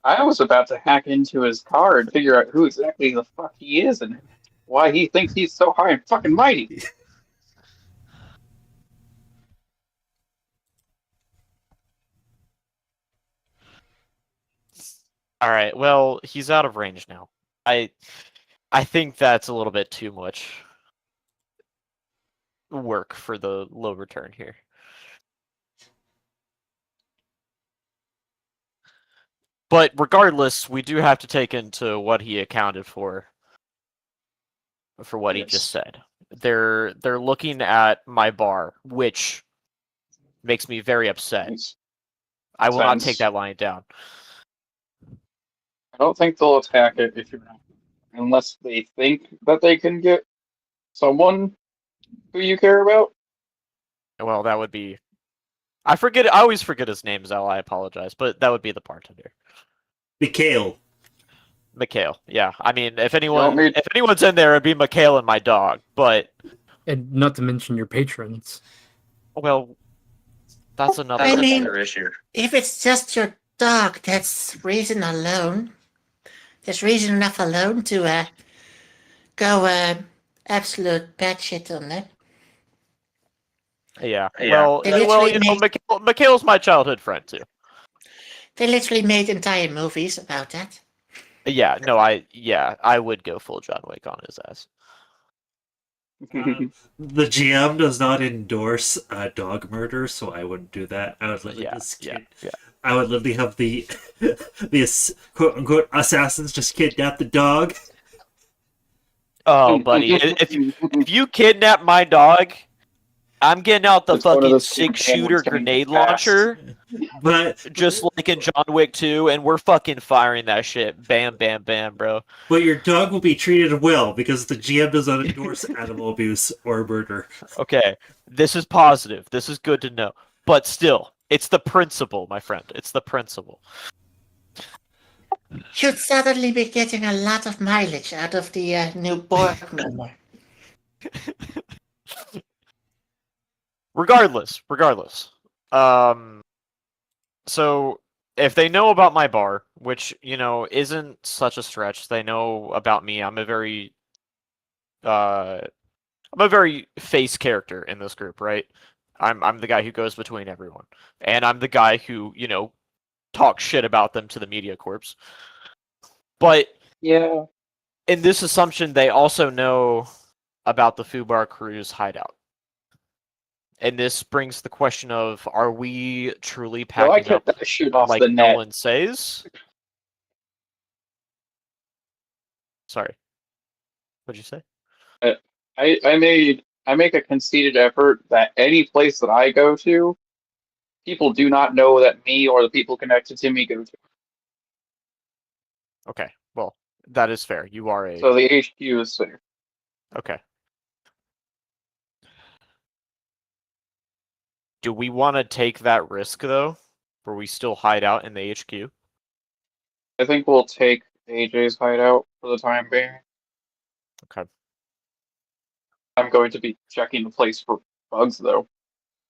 I was about to hack into his car and figure out who exactly the fuck he is and why he thinks he's so high and fucking mighty. All right. Well, he's out of range now. I think that's a little bit too much work for the low return here. But regardless, we do have to take into what he accounted for what he just said. They're looking at my bar, which makes me very upset. I will not take that lying down. I don't think they'll attack it if you're not, unless they think that they can get someone who you care about. Well, that would be. I always forget his name, Zell. I apologize, but that would be the bartender. Mikhail. Yeah. I mean, if anyone's in there, it'd be Mikhail and my dog. But And not to mention your patrons. well, that's another I mean, issue. if it's just your dog, that's reason alone. There's reason enough alone to go absolute batshit on that. Yeah. Yeah. Well, Mikhail's my childhood friend too. They literally made entire movies about that. Yeah. No. I would go full John Wick on his ass. The GM does not endorse dog murder, so I wouldn't do that. I would literally I would literally have the quote unquote assassins just kidnap the dog. Oh, buddy, if you kidnap my dog, I'm getting out the fucking 6-shooter grenade launcher, But just like in John Wick 2, and we're fucking firing that shit. Bam, bam, bam, bro. But your dog will be treated well because the GM does not endorse animal abuse or murder. Okay, this is positive. This is good to know. But still, it's the principle, my friend. It's the principle. Should suddenly be getting a lot of mileage out of the new Borg member. Regardless. So if they know about my bar, which, isn't such a stretch, they know about me. I'm a very face character in this group, right? I'm the guy who goes between everyone. And I'm the guy who, talks shit about them to the media corps. But yeah, in this assumption, they also know about the Fubar Crew's hideout. And this brings the question of, are we truly packing up that shit off like the net. Nolan says? Sorry. What'd you say? I make a conceited effort that any place that I go to, people do not know that me or the people connected to me go to. Okay, well, that is fair. You are a... So the HQ is safe. Okay. Do we want to take that risk, though? Where we still hide out in the HQ? I think we'll take AJ's hideout for the time being. Okay. I'm going to be checking the place for bugs, though.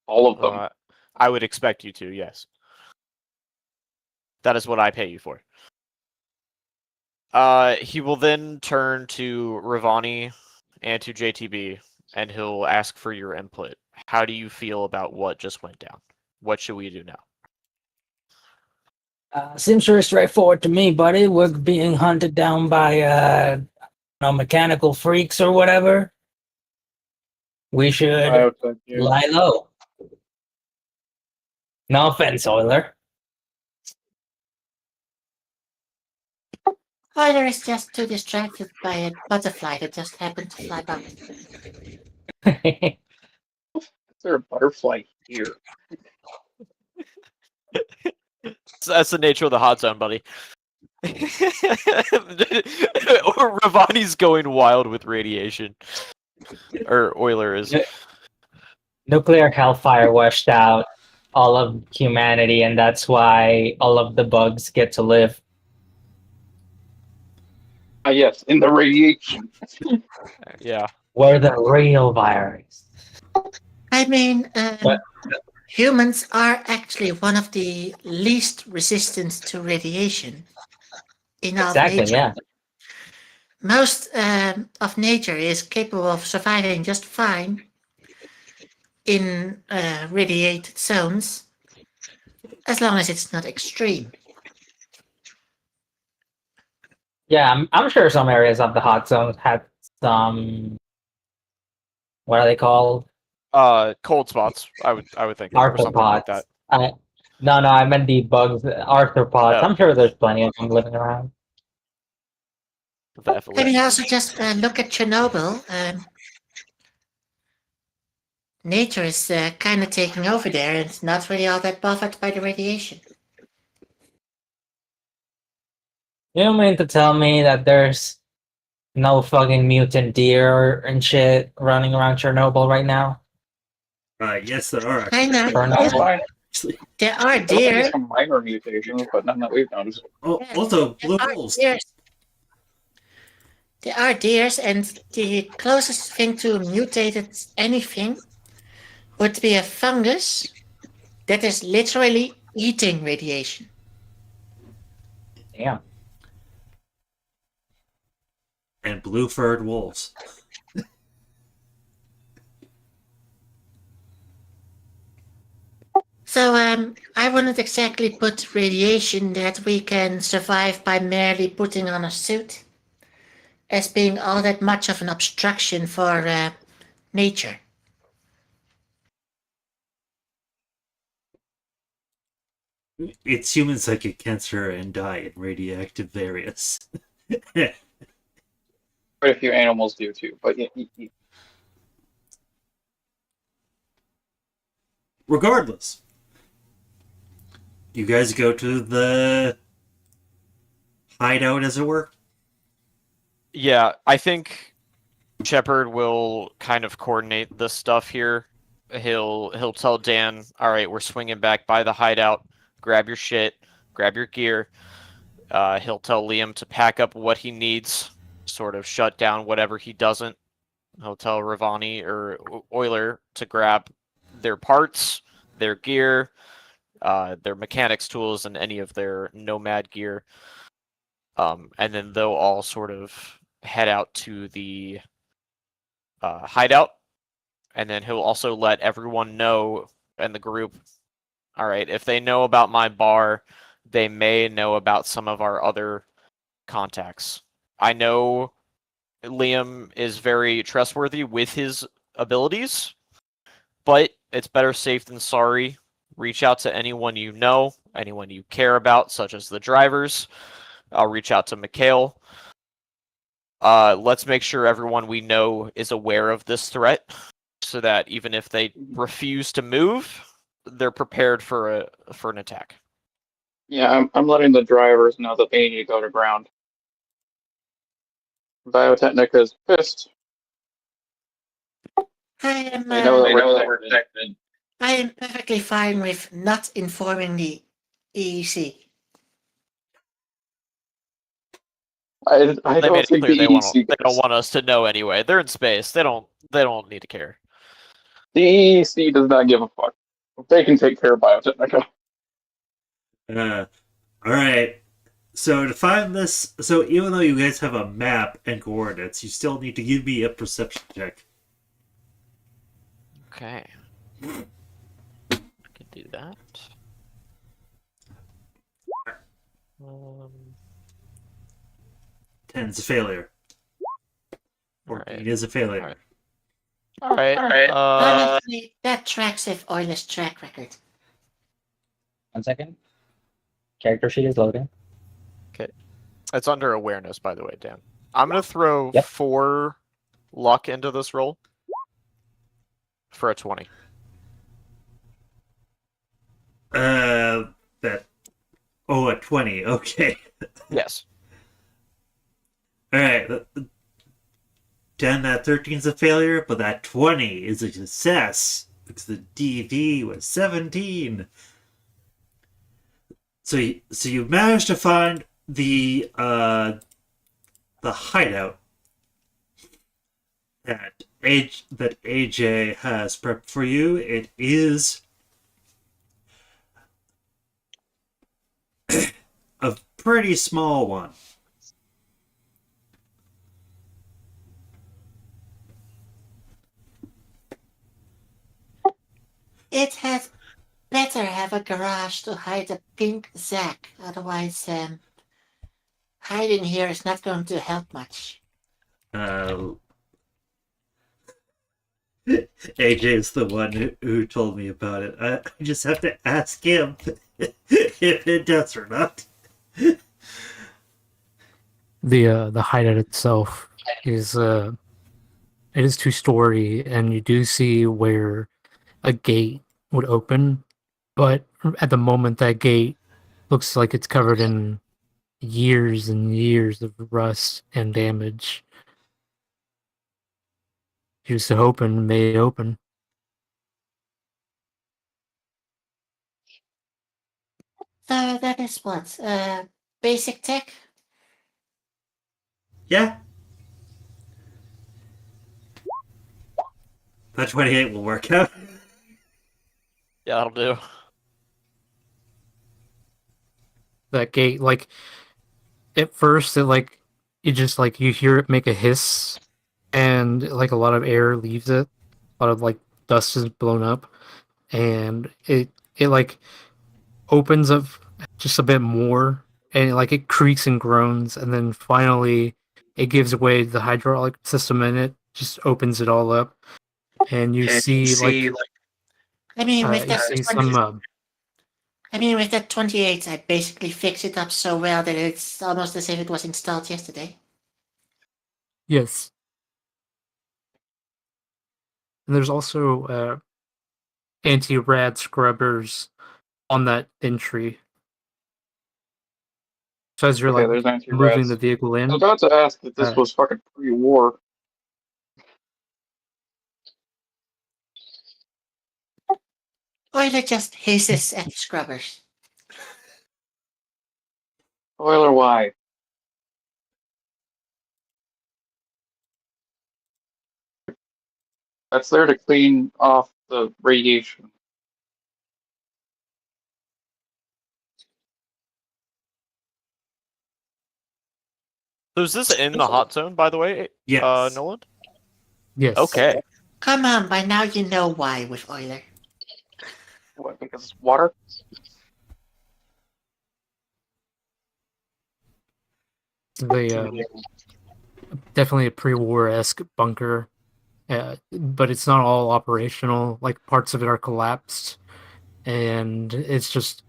All of them. I would expect you to, yes. That is what I pay you for. He will then turn to Ravani and to JTB, and he'll ask for your input. How do you feel about what just went down? What should we do now? Seems very straightforward to me, buddy. We're being hunted down by mechanical freaks or whatever. We should Biotech, yeah. lie low. No offense, Euler. Euler is just too distracted by a butterfly that just happened to fly by. Is there a butterfly here? That's the nature of the hot zone, buddy. Ravani's going wild with radiation. Or Euler is. Nuclear hellfire washed out all of humanity, and that's why all of the bugs get to live. Yes, in the radiation. Yeah. We're the real virus. I mean, But- humans are actually one of the least resistant to radiation in all of Exactly, nature. yeah. Most of nature is capable of surviving just fine in radiated zones, as long as it's not extreme. Yeah, I'm sure some areas of the hot zone had some. What are they called? Cold spots, I would think. Or something like that. Arthropods. No, I meant the bugs, arthropods. Oh. I'm sure there's plenty of them living around. Definitely. I mean, also just look at Chernobyl. Nature is kind of taking over there, and it's not really all that bothered by the radiation. You don't mean to tell me that there's no fucking mutant deer and shit running around Chernobyl right now? Yes, there are. I know. Chernobyl. Fine. There are There might be deer. some minor mutations, but none that we've noticed. Oh, Yes, also, blue there are wolves. deers. There are deers, and the closest thing to mutated anything would be a fungus that is literally eating radiation. Damn. And blue-furred wolves. So, I wouldn't exactly put radiation that we can survive by merely putting on a suit as being all that much of an obstruction for nature. It's humans that get cancer and die in radioactive areas. Quite a few animals do too, but yeah. Regardless, you guys go to the hideout, as it were. Yeah, I think Shepard will kind of coordinate this stuff here. He'll tell Dan, all right, we're swinging back by the hideout. Grab your shit, grab your gear. He'll tell Liam to pack up what he needs, sort of shut down whatever he doesn't. He'll tell Ravani or Euler to grab their parts, their gear, their mechanics tools, and any of their nomad gear. And then they'll all sort of head out to the hideout. And then he'll also let everyone know in the group, all right, if they know about my bar, they may know about some of our other contacts. I know Liam is very trustworthy with his abilities, but it's better safe than sorry. Reach out to anyone you know, anyone you care about, such as the drivers. I'll reach out to Mikhail. Let's make sure everyone we know is aware of this threat, so that even if they refuse to move, they're prepared for an attack. Yeah, I'm letting the drivers know that they need to go to ground. Biotechnica's pissed. I am, They know uh, that we're protected. I am perfectly fine with not informing the EEC. I They made don't it think clear the they EEC don't cares. want us to know anyway. They're in space. They don't need to care. The EEC does not give a fuck. They can take care of Biotechnica. All right. So to find this, so even though you guys have a map and coordinates, you still need to give me a perception check. Okay. I can do that. 10's a failure. Alright. 14 is a failure. Alright. Alright. Honestly, that tracks with Euler's track record. 1 second. Character sheet is loading. It's under awareness, by the way, Dan. I'm gonna throw Yep. 4 luck into this roll for a 20. That. Oh, a 20. Okay. Yes. All right. 10, that 13's a failure, but that 20 is a success because the DV was 17. So you managed to find the hideout that AJ has prepped for you. It is a pretty small one. It had better have a garage to hide a pink Zack, otherwise, hiding here is not going to help much. AJ is the one who told me about it. I just have to ask him if it does or not. The hideout itself is it is 2-story, and you do see where a gate would open, but at the moment that gate looks like it's covered in years and years of rust and damage. Used to open, may open. So that is what? Basic tech? Yeah. That 28 will work out. Yeah, that'll do. That gate, like, at first, you just, you hear it make a hiss, and, a lot of air leaves it. A lot of, dust is blown up, and it opens up just a bit more, and, it creaks and groans, and then finally, it gives way to the hydraulic system in it, just opens it all up, and you see, I mean, with you that see 20, some, with that 28, I basically fixed it up so well that it's almost as if it was installed yesterday. yes. And there's also anti-rad scrubbers on that entry. So as you're Okay, there's moving anti-rats. the vehicle I in, was about to ask if this was fucking pre-war. Euler just hisses at the scrubbers. Spoiler why? That's there to clean off the radiation. So is this in the hot zone, by the way, Yes. Nolan? yes. Okay. Come on, by now you know why with Euler. What, because it's water? The definitely a pre-war-esque bunker, but it's not all operational. Parts of it are collapsed, and it's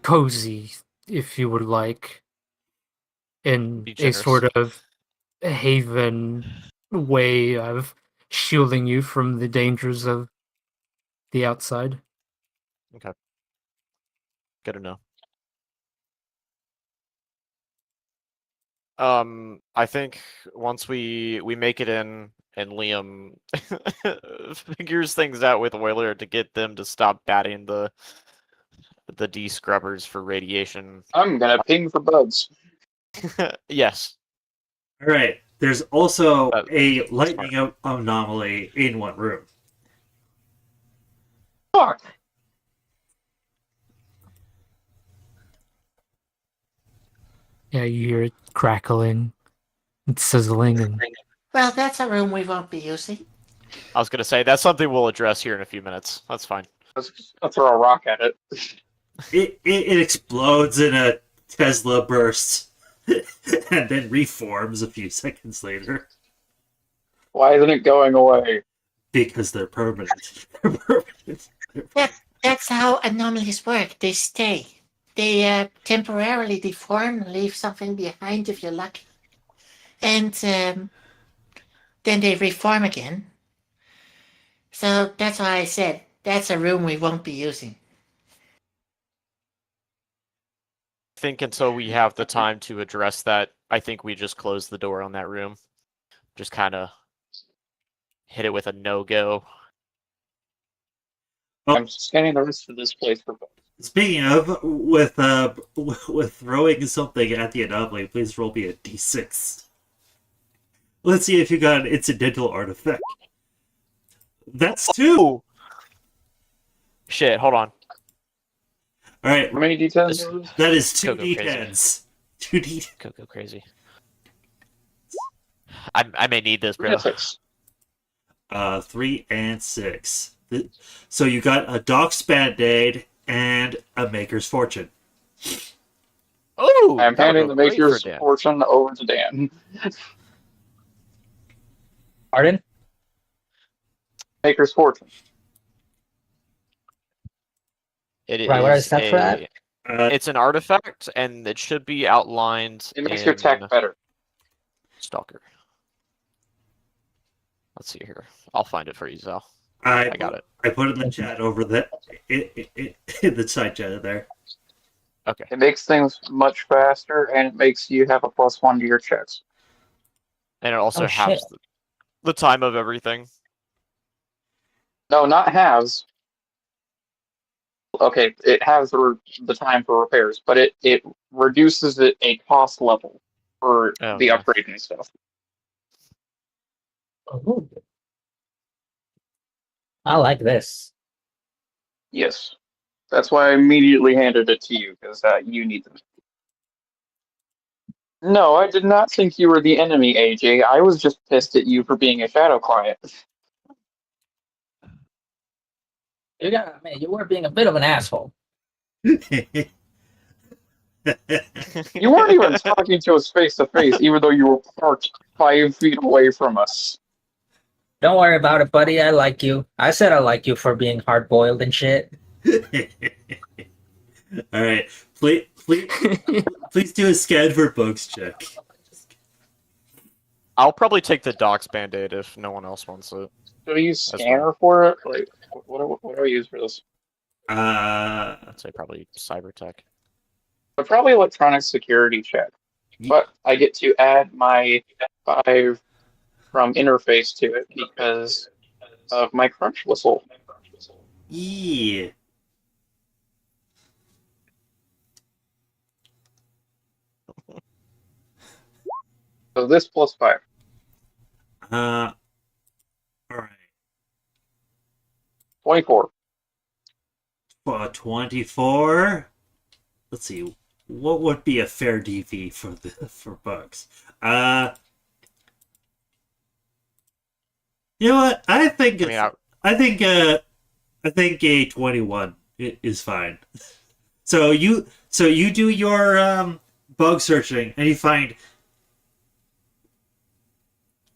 cozy, if you would like, in Be a generous. sort of haven way of shielding you from the dangers of The outside. Good to know. I think once we make it in and Liam figures things out with Euler to get them to stop batting the de-scrubbers for radiation. I'm gonna ping for bugs. Yes. All right. There's also That's a lightning anomaly in one room. Fuck. Yeah, you hear it crackling, and sizzling, and Well, that's a room we won't be using. I was gonna say that's something we'll address here in a few minutes. That's fine. I'll throw a rock at it. It explodes in a Tesla burst and then reforms a few seconds later Why isn't it going away? because they're permanent. They're permanent. That's how anomalies work. They stay. They temporarily deform and leave something behind if you're lucky. And then they reform again. So that's why I said that's a room we won't be using. I think until we have the time to address that, I think we just close the door on that room. Just kind of hit it with a no-go. I'm scanning the rest of this place for bugs. Speaking of, with throwing something at the anomaly, please roll me a d6. Let's see if you got an incidental artifact. That's 2. Ooh. Shit, hold on. All right, How many D10s? that is 2 Go crazy. d10s. 2 d. Go crazy. I may need this, bro. 6. 3 and 6. So you got a Doc's Band-Aid and a Maker's Fortune. Oh, I'm handing the Maker's Fortune over to Dan. Pardon? Maker's Fortune. Right, where is that for at? It's an artifact, and it should be outlined It makes in your tech better. Stalker. Let's see here. I'll find it for you, Zal. I got it. I put it in the chat over the in the side chat there. Okay. It makes things much faster, and it makes you have a +1 to your checks. And it also Oh, has shit. the time of everything. No, not halves. Okay, it has the time for repairs, but it reduces it a cost level for Oh, the yeah. upgrade and stuff. Ooh. I like this. Yes. That's why I immediately handed it to you, because you need them. No, I did not think you were the enemy, AJ. I was just pissed at you for being a shadow client. You were being a bit of an asshole. You weren't even talking to us face to face, even though you were parked 5 feet away from us. Don't worry about it, buddy. I like you. I said I like you for being hard-boiled and shit. All right, please do a scan for bugs check. I'll probably take the Doc's Band-Aid if no one else wants it. Do I use scanner for it? Like, what do I use for this? I'd say probably Cybertech. But probably electronic security check. But I get to add my 5 from interface to it because of my crunch whistle. Yeah. So this +5. All right. 24. 24. Let's see. What would be a fair DV for bugs? You know what? I think a 21 is fine. So you do your bug searching and you find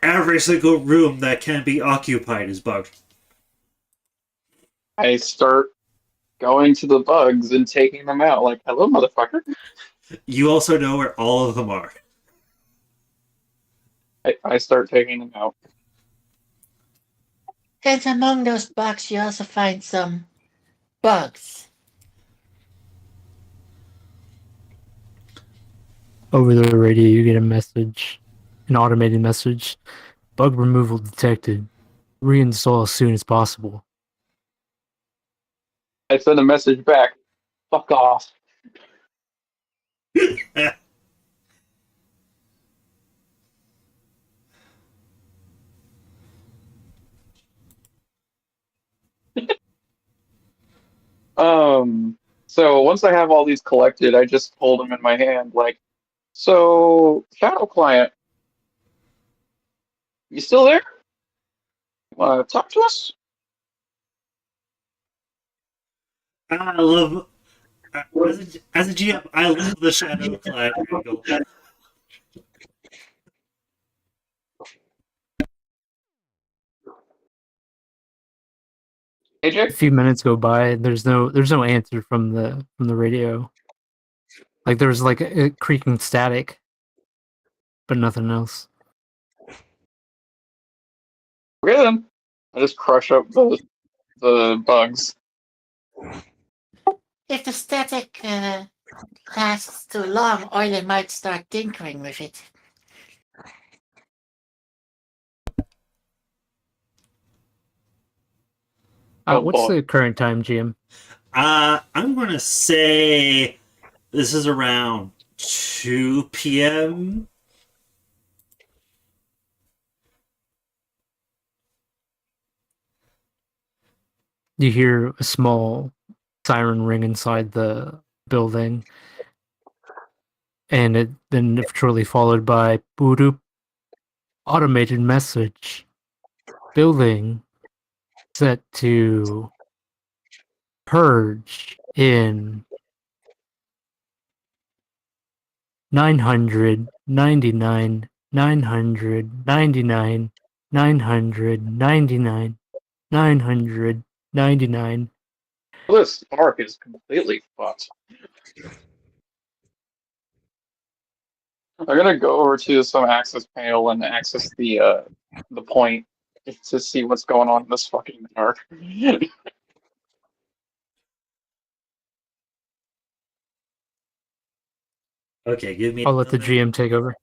every single room that can be occupied is bugged. I start going to the bugs and taking them out. Like, hello, motherfucker. You also know where all of them are. I start taking them out. And among those bugs, you also find some bugs. Over the radio, you get a message, an automated message. Bug removal detected. Reinstall as soon as possible. I send a message back. Fuck off. So once I have all these collected, I just hold them in my hand, like, so, Shadow Client, you still there? Wanna talk to us? I love as a GM. I love the shadow client angle. A AJ? few minutes go by. There's no answer from the radio. Like there was like a creaking static, but nothing else. Okay then. I just crush up the bugs. If the static lasts too long, Oily might start tinkering with it. Oh, What's boy. the current time, GM? I'm gonna say this is around 2 p.m. You hear a small siren ring inside the building, and it then shortly followed by boop, automated message. Building set to purge in 999, 999, 999, 999. This arc is completely fucked. I'm gonna go over to some access panel and access the point to see what's going on in this fucking arc. Okay, give me. I'll let the another- GM take over.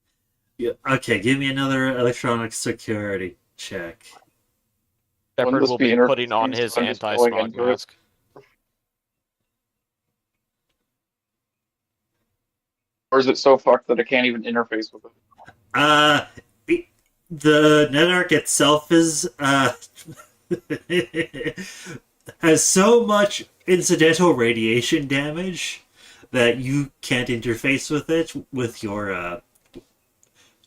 Yeah, okay, give me another electronic security check. Wouldn't Shepard this will be be putting on interesting? his So I'm just going anti-smog into it. mask. Or is it so fucked that I can't even interface with it? The NetArc itself is has so much incidental radiation damage that you can't interface with it with your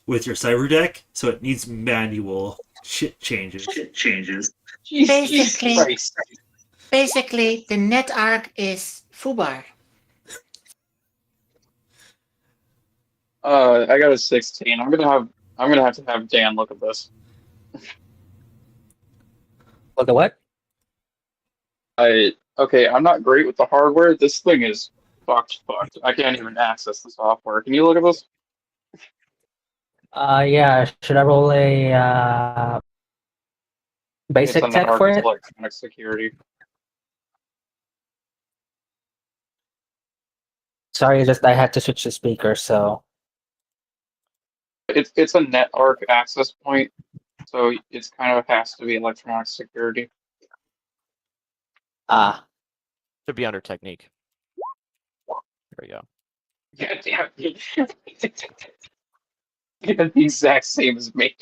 cyber deck, so it needs manual shit changes. Jesus Basically- Christ. Basically, the net arc is Fubar. I got a 16. I'm gonna have to have Dan look at this. Look at what? Okay, I'm not great with the hardware. This thing is fucked. I can't even access the software. Can you look at this? Yeah. Should I roll a basic It's tech for it? electronic security. Sorry, just I had to switch the speaker, so It's a NetArc access point, so it's kind of has to be electronic security. Should be under technique. There we go. Yeah, damn. You're the exact same as me.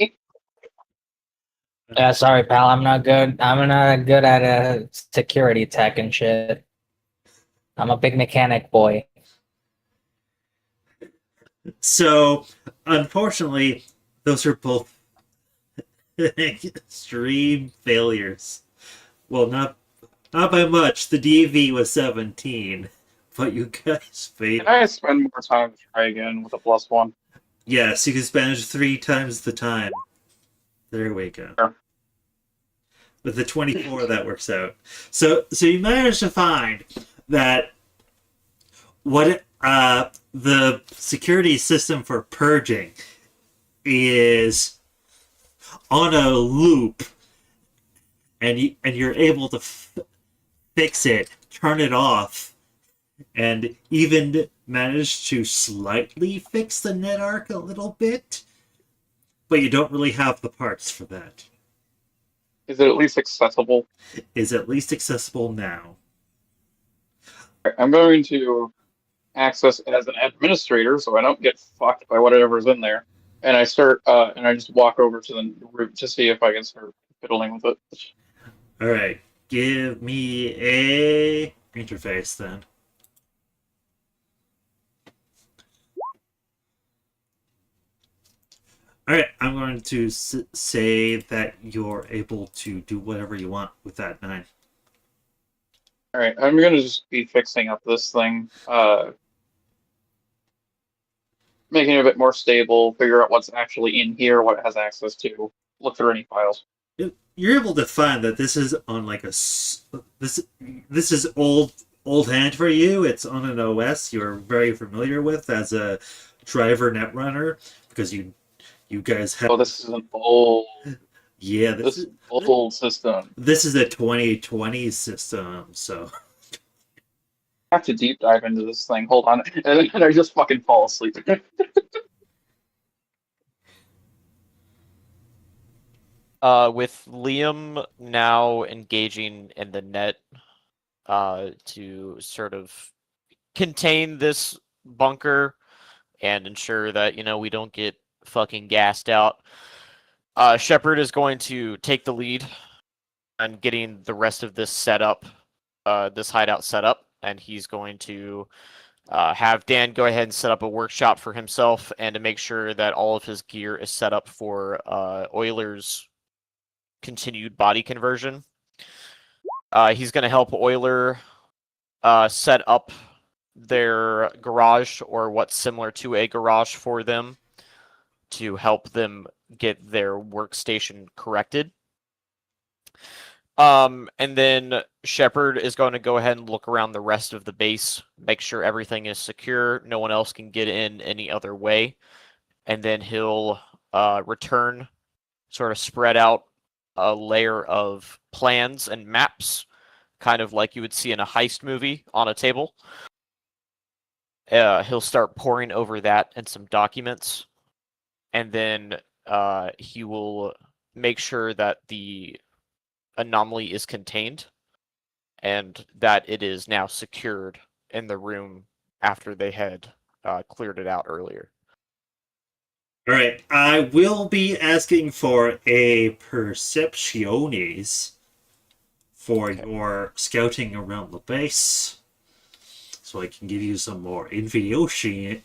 yeah. Sorry, pal. I'm not good. I'm not good at security tech and shit. I'm a big mechanic boy. So, unfortunately, those are both extreme failures. Well, not by much. The DV was 17, but you guys Can failed. I spend more time to try again with a +1? Yes, you can spend 3 times the time. There we go. Sure. With the 24, that works out. So you managed to find that the security system for purging is on a loop and you're able to fix it, turn it off, and even manage to slightly fix the net arc a little bit, but you don't really have the parts for that. Is it at least accessible? Is at least accessible now. I'm going to access it as an administrator so I don't get fucked by whatever's in there. And I start, and I just walk over to the root to see if I can start fiddling with it. All right, give me a interface then. All right, I'm going to say that you're able to do whatever you want with that 9. All right, I'm gonna just be fixing up this thing, making it a bit more stable, figure out what's actually in here, what it has access to, look through any files. You're able to find that this is on like this is old hand for you. It's on an OS you're very familiar with as a driver netrunner because you guys have. Oh, this is an old. Yeah, This is an old system. This is a 2020 system, so. I have to deep dive into this thing. Hold on, and then I just fucking fall asleep. With Liam now engaging in the net to sort of contain this bunker and ensure that, we don't get fucking gassed out, Shepard is going to take the lead on getting the rest of this setup, this hideout set up, and he's going to have Dan go ahead and set up a workshop for himself and to make sure that all of his gear is set up for Euler's continued body conversion. He's going to help Euler set up their garage or what's similar to a garage for them to help them get their workstation corrected. And then Shepard is going to go ahead and look around the rest of the base, make sure everything is secure, no one else can get in any other way, and then he'll return, sort of spread out a layer of plans and maps, kind of like you would see in a heist movie on a table. He'll start poring over that and some documents, and then he will make sure that the anomaly is contained and that it is now secured in the room after they had cleared it out earlier. All right, I will be asking for a perceptiones for your scouting around the base, so I can give you some more informationes.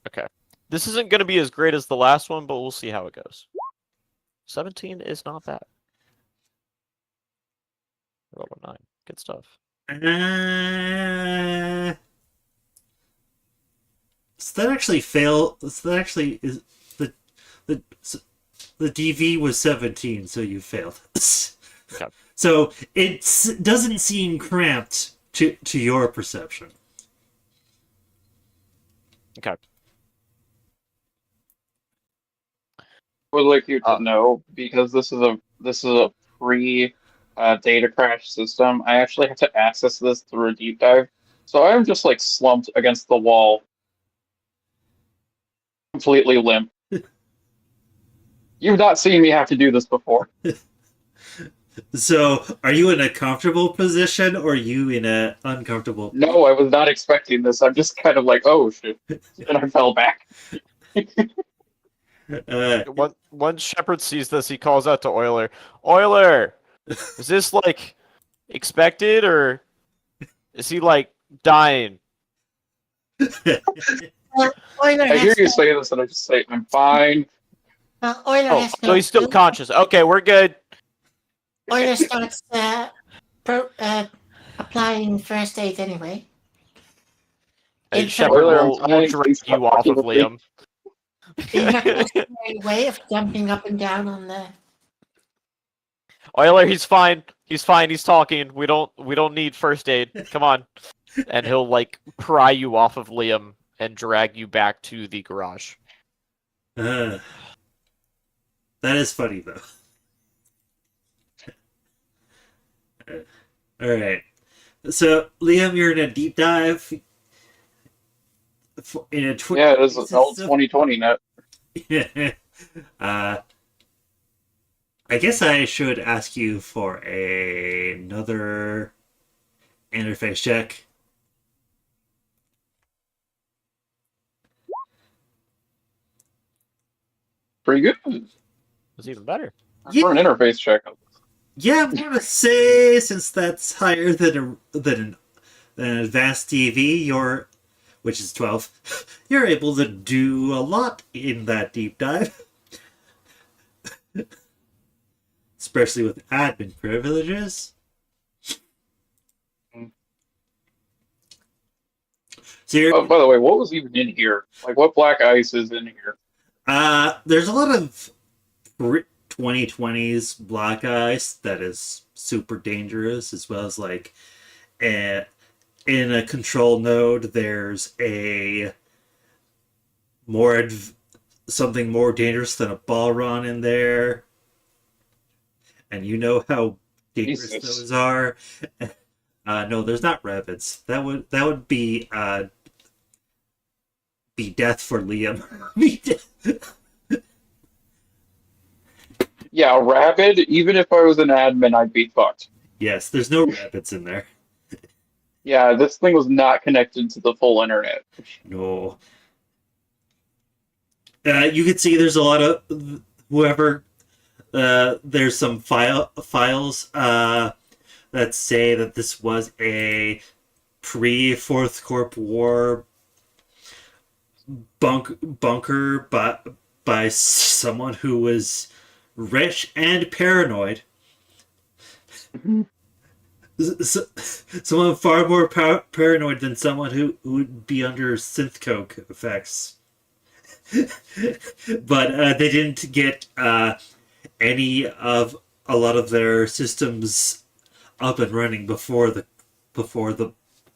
Okay. This isn't going to be as great as the last one, but we'll see how it goes. 17 is not bad. Roll a 9. Good stuff. So that actually failed. So that actually is the DV was 17, so you failed. Okay. So it doesn't seem cramped to your perception. Okay. Would like you to know, because this is a pre data crash system. I actually have to access this through a deep dive, so I'm just like slumped against the wall, completely limp. You've not seen me have to do this before. So, are you in a comfortable position, or are you in an uncomfortable? No, I was not expecting this. I'm just kind of like, oh shit, and I fell back. Once Shepard sees this, he calls out to Euler. Euler, is this like expected, or is he like dying? Euler I hear has you to, say this, and I just say, I'm fine. Euler Oh, has so he's still to, conscious. Okay, we're good. Euler starts applying first aid anyway. And In Shepard Euler, I'm will fine. drag Please you stop off fucking of with me. Liam. in her customary way of jumping up and down on the. Euler, he's fine. He's fine. He's talking. We don't need first aid. Come on. And he'll like pry you off of Liam and drag you back to the garage. That is funny though. All right. So Liam, you're in a deep dive in a Yeah, it is an old 2020 net. uh, I guess I should ask you for another interface check. Pretty good. It's even better. For an interface check. Yeah, I'm gonna say since that's higher than an advanced TV, which is 12, you're able to do a lot in that deep dive, especially with admin privileges. So Oh, by the way, what was even in here? Like, what black ice is in here? there's a lot of 2020s black ice that is super dangerous, as well as like in a control node, there's a something more dangerous than a ball run in there, and you know how dangerous Jesus. those are. No, there's not rabbits. That would be death for Liam. Be death. Yeah, rabid. Even if I was an admin, I'd be fucked. Yes, there's no rabbits in there. Yeah, this thing was not connected to the full internet. No. You can see there's a lot of whoever. There's some files that say that this was a pre-Fourth Corp War bunker by someone who was rich and paranoid. Someone far more paranoid than someone who would be under synth coke effects. But they didn't get any of a lot of their systems up and running before the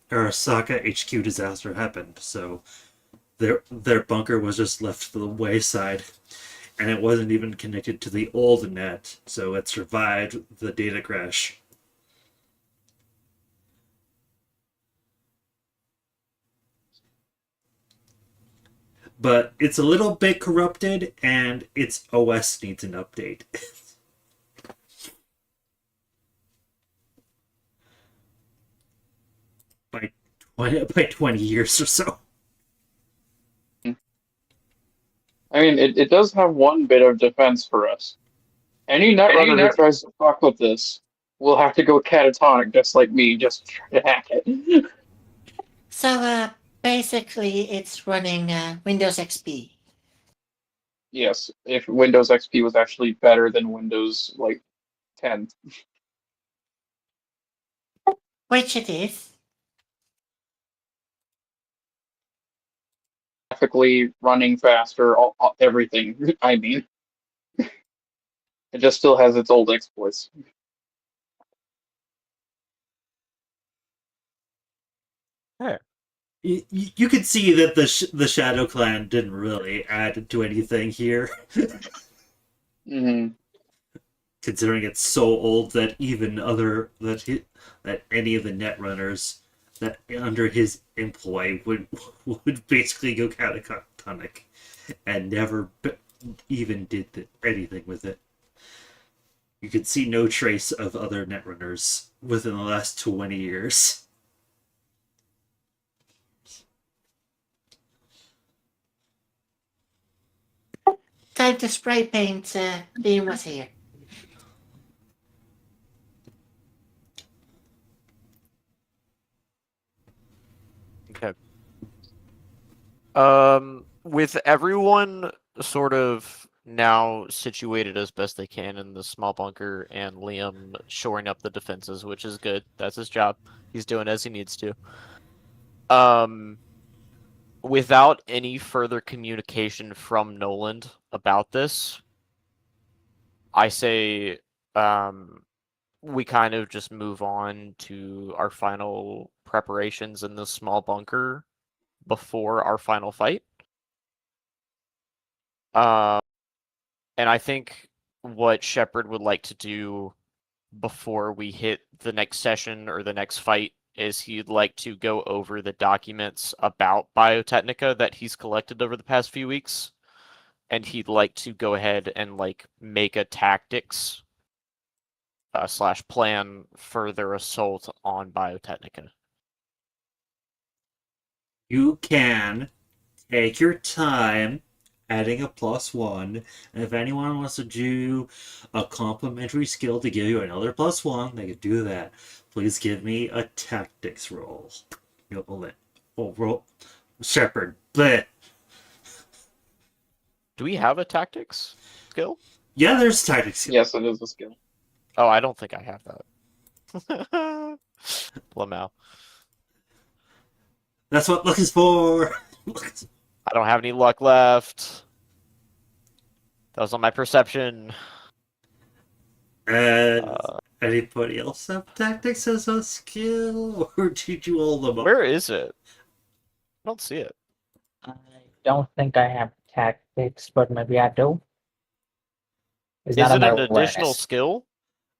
Arasaka HQ disaster happened. So their bunker was just left to the wayside, and it wasn't even connected to the old net, so it survived the data crash. But it's a little bit corrupted, and its OS needs an update. by 20 years or so. I mean, it does have one bit of defense for us. Any netrunner who tries to fuck with this will have to go catatonic, just like me, just to try to hack it. So, basically, it's running Windows XP. Yes, if Windows XP was actually better than Windows, like, 10. Which it is. Graphically, running faster, everything. I mean, it just still has its old exploits. You could see that the Shadow Clan didn't really add to anything here, Hmm. considering it's so old that even that any of the netrunners that under his employ would basically go catatonic and never even did anything with it. You could see no trace of other netrunners within the last 20 years. Time to spray paint Liam was here. Okay. With everyone sort of now situated as best they can in the small bunker, and Liam shoring up the defenses, which is good. That's his job. He's doing as he needs to. Without any further communication from Noland about this, I say we kind of just move on to our final preparations in the small bunker before our final fight. And I think what Shepard would like to do before we hit the next session or the next fight is he'd like to go over the documents about Biotechnica that he's collected over the past few weeks, and he'd like to go ahead and like make a tactics slash plan for their assault on Biotechnica. You can take your time adding a +1, and if anyone wants to do a complimentary skill to give you another +1, they could do that. Please give me a tactics roll. Roll. Shepard. Bleh. Do we have a tactics skill? Yeah, there's tactics. Yes, it is a skill. Oh, I don't think I have that. Lamau. That's what luck is for. I don't have any luck left. That was on my perception. And anybody else have tactics as a skill, or did you all them up? Where is it? I don't see it. I don't think I have tactics, but maybe I do. Is that it on my an additional awareness? skill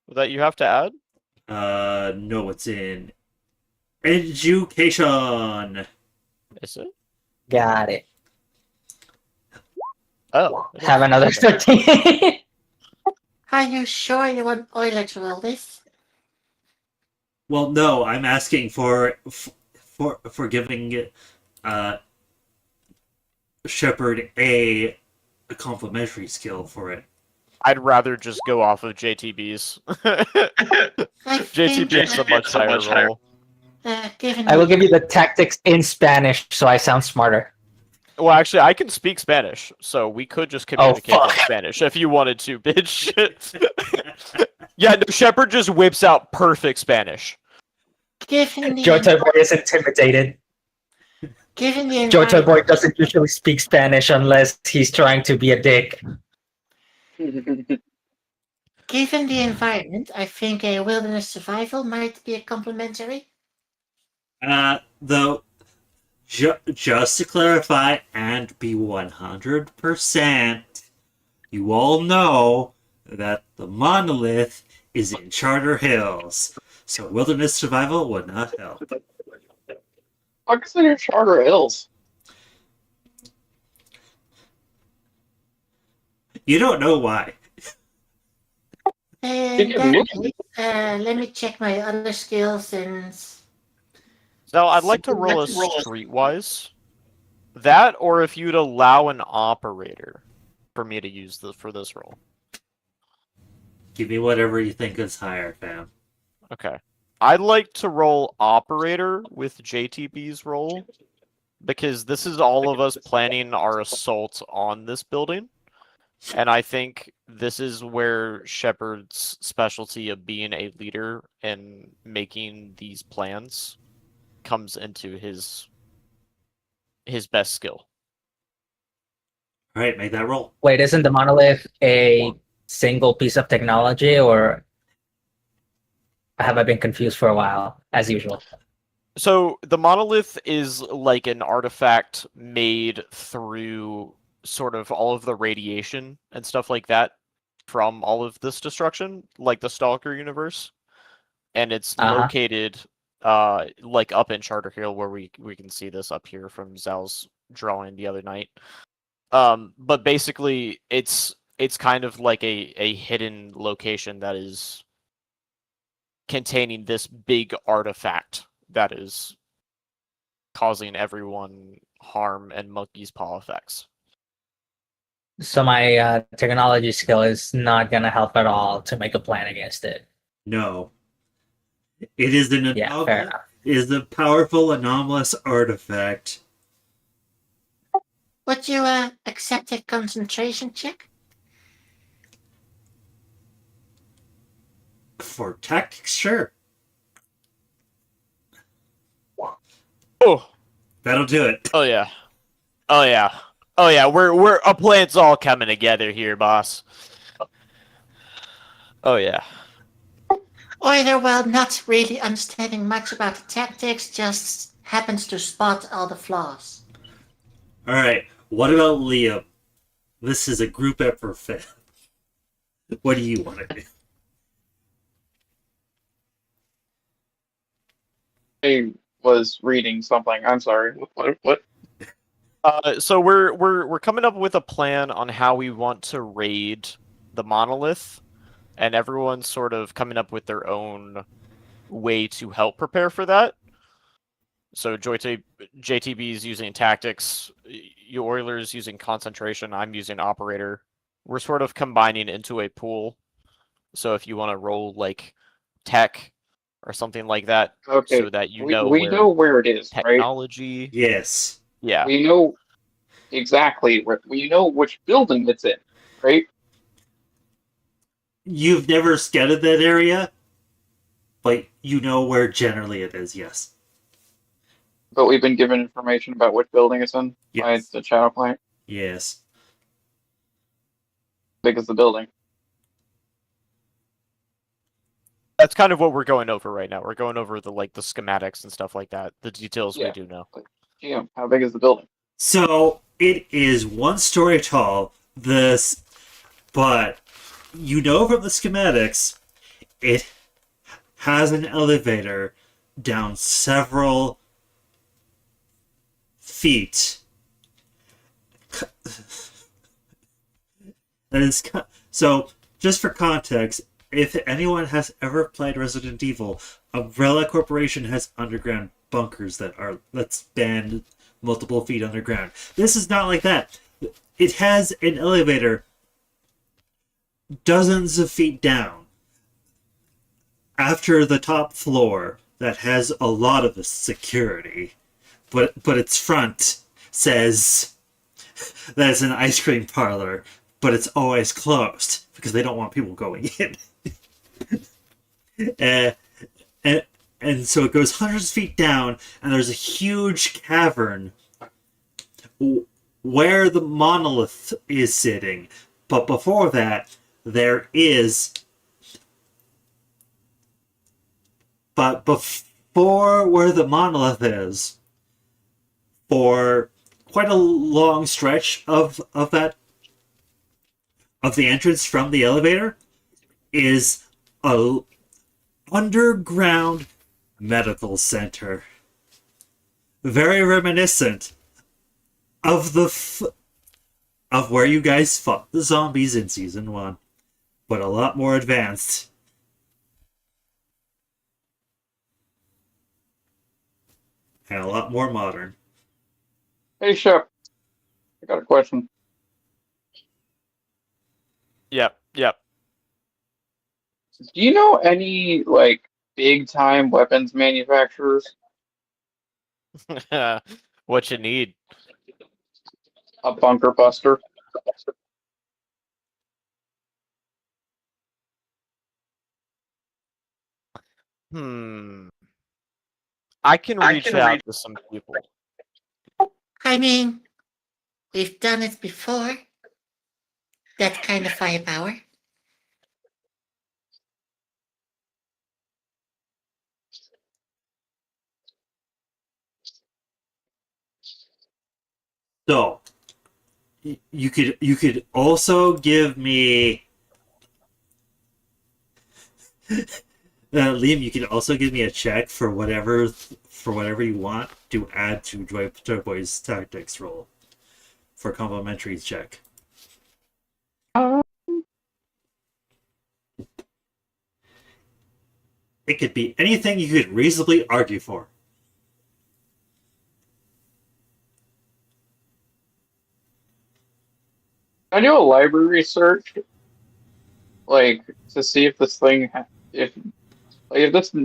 that you have to add? No, it's in education. Is it? Got it. Oh. it Have is. another Okay. 13. Are you sure you want Euler to roll this? Well, no, I'm asking for giving Shepard a complimentary skill for it. I'd rather just go off of JTB's. JTB is a much higher roll. Given I will give you the tactics in Spanish so I sound smarter. Well, actually, I can speak Spanish, so we could just communicate in fuck. Spanish if you wanted to, bitch. Yeah, no, Shepard just whips out perfect Spanish. given the Joto Boy is intimidated. given the Joto Boy environment, doesn't usually speak Spanish unless he's trying to be a dick. given the environment, I think a wilderness survival might be a complementary. Though, just to clarify and be 100%, you all know that the monolith is in Charter Hills, so wilderness survival would not help. I consider Charter Hills. You don't know why. Did you Then, look? let me check my other skills and So I'd like to roll a streetwise. That, or if you'd allow an operator for me to use for this roll. Give me whatever you think is higher, fam. Okay. I'd like to roll operator with JTB's roll, because this is all of us planning our assault on this building. And I think this is where Shepard's specialty of being a leader and making these plans comes into his best skill. All right, make that roll. Wait, isn't the monolith a single piece of technology, or have I been confused for a while, as usual? So the monolith is like an artifact made through sort of all of the radiation and stuff like that from all of this destruction, like the Stalker universe. And it's located like up in Charter Hill, where we can see this up here from Zal's drawing the other night. But basically it's kind of like a hidden location that is containing this big artifact that is causing everyone harm and monkey's paw effects. So my technology skill is not going to help at all to make a plan against it. No. It is an Yeah, fair enough. It is a powerful anomalous artifact. would you accept a concentration check? For tactics, sure. Oh, That'll do it. oh yeah, oh yeah, oh yeah. We're a plan's all coming together here, boss. Oh yeah. Euler, well, not really understanding much about the tactics, just happens to spot all the flaws. All right, what about Liam? This is a group effort. What do you want to do? I was reading something. I'm sorry. What? So we're coming up with a plan on how we want to raid the monolith, and everyone's sort of coming up with their own way to help prepare for that. So JTB is using tactics, you Oilers using concentration, I'm using operator. We're sort of combining into a pool. So if you want to roll like tech or something like that, Okay. so that you we know we where know where it is, right? technology. Yes. Yeah. We know exactly where. We know which building it's in, right? You've never scouted that area, but you know where generally it is, yes. But we've been given information about which building it's in by Yes. the channel client. Yes. Big as the building. That's kind of what we're going over right now. We're going over the schematics and stuff like that. The details we Yeah. do know. GM, how big is the building? So it is 1 story tall. But you know from the schematics, it has an elevator down several feet. So, just for context, if anyone has ever played Resident Evil, Umbrella Corporation has underground bunkers that span multiple feet underground. This is not like that. It has an elevator dozens of feet down after the top floor that has a lot of security, but its front says that it's an ice cream parlor, but it's always closed because they don't want people going in. And so it goes hundreds of feet down, and there's a huge cavern where the monolith is sitting. But before that, there is... But before where the monolith is, for quite a long stretch of the entrance from the elevator, is a underground medical center. Very reminiscent of of where you guys fought the zombies in season 1, but a lot more advanced. And a lot more modern. Hey, Shep. I got a question. Yep. Do you know any big time weapons manufacturers? What you need? A bunker buster? I can reach out to some people. I mean, we've done it before. That kind of firepower. So, you could also give me... Liam, you can also give me a check for whatever you want to add to Joy Boy's tactics roll for complimentary check. It could be anything you could reasonably argue for. I do a library search, to see if this thing, if this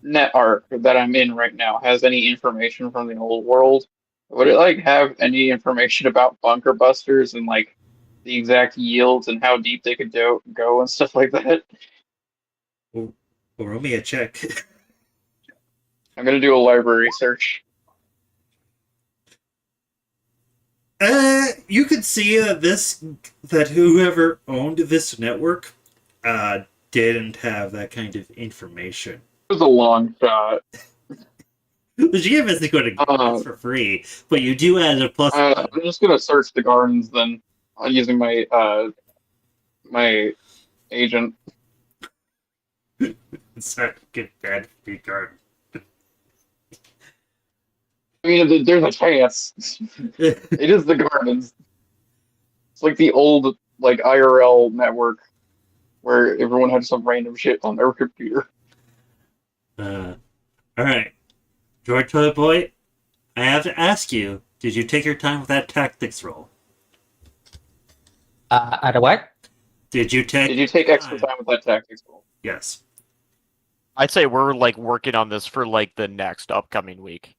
net arc that I'm in right now has any information from the old world. Would it have any information about bunker busters and the exact yields and how deep they could go and stuff like that? Well, roll me a check. I'm gonna do a library search. You could see that whoever owned this network didn't have that kind of information. It was a long shot. The GM isn't going to get this for free, but you do add a plus. I'm just gonna search the gardens then, using my agent. It's not get bad for the garden. I mean, there's a chance. It is the gardens. It's like the old like IRL network where everyone had some random shit on their computer. All right, George Toy Boy. I have to ask you: did you take your time with that tactics roll? At a what? Did you take? Did you take extra time with that tactics roll? Yes. I'd say we're like working on this for like the next upcoming week.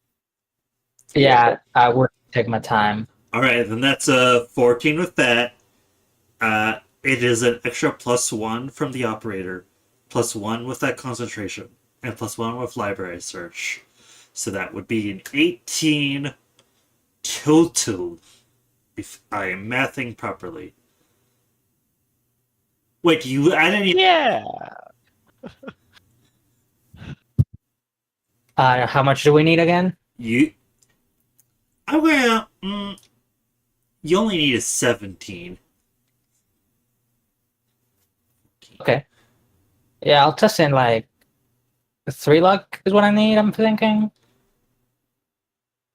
Yeah, I would take my time. All right, then that's a 14 with that. It is an extra +1 from the operator, +1 with that concentration, and +1 with library search. So that would be an 18 total, if I am mathing properly. Wait, do you add any? Yeah. How much do we need again? You. I'm gonna. You only need a 17. Okay. Yeah, I'll test in like 3 luck is what I need, I'm thinking.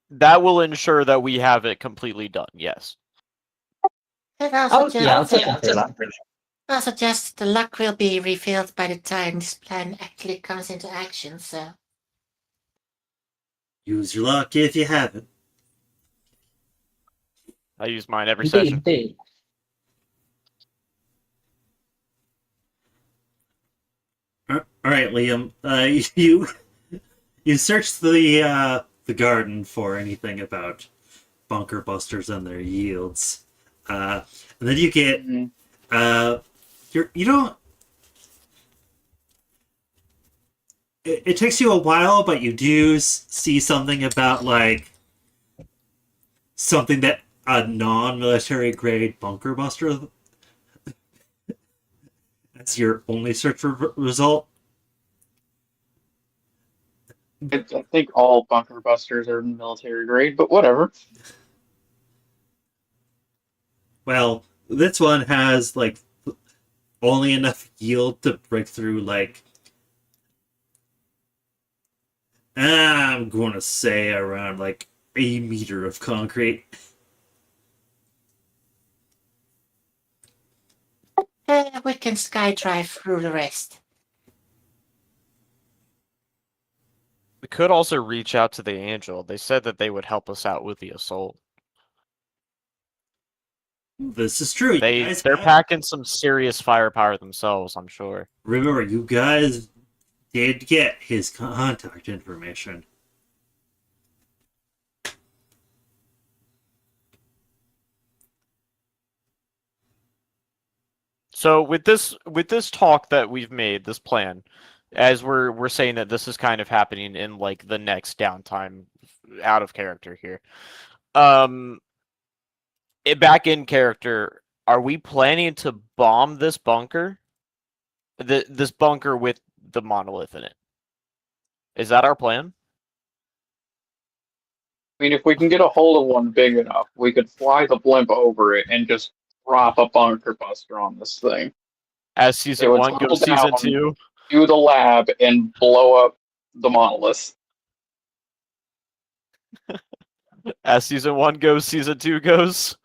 That will ensure that we have it completely done. Yes. It also I'll take 3 luck. also just the luck will be refilled by the time this plan actually comes into action, so Use your luck if you have it. I use mine every session. Indeed. All right, Liam. You search the garden for anything about bunker busters and their yields, and then you get you don't. It takes you a while, but you do see something about like something that a non-military grade bunker buster. That's your only search result. I think all bunker busters are military grade, but whatever. Well, this one has like only enough yield to break through like I'm going to say around like a meter of concrete. we can skydrive through the rest. We could also reach out to the Angel. They said that they would help us out with the assault. This is true. They're packing some serious firepower themselves, I'm sure. Remember, you guys did get his contact information. So with this talk that we've made, this plan, as we're saying that this is kind of happening in like the next downtime out of character here. Back in character, are we planning to bomb this bunker? This bunker with the monolith in it. Is that our plan? I mean, if we can get a hold of one big enough, we could fly the blimp over it and just drop a bunker buster on this thing. As season 1 goes season 2? Do the lab and blow up the monolith. As season 1 goes, season 2 goes?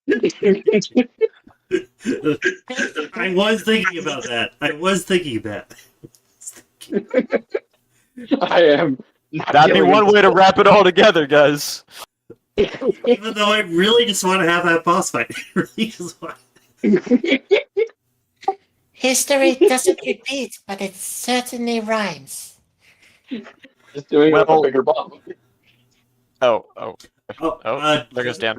I was thinking about that. I am. That'd be one way to wrap it all together, guys. Even though I really just want to have that boss fight. I really just want. History doesn't repeat, but it certainly rhymes. Just doing it with a bigger bomb. Oh, There goes Dan.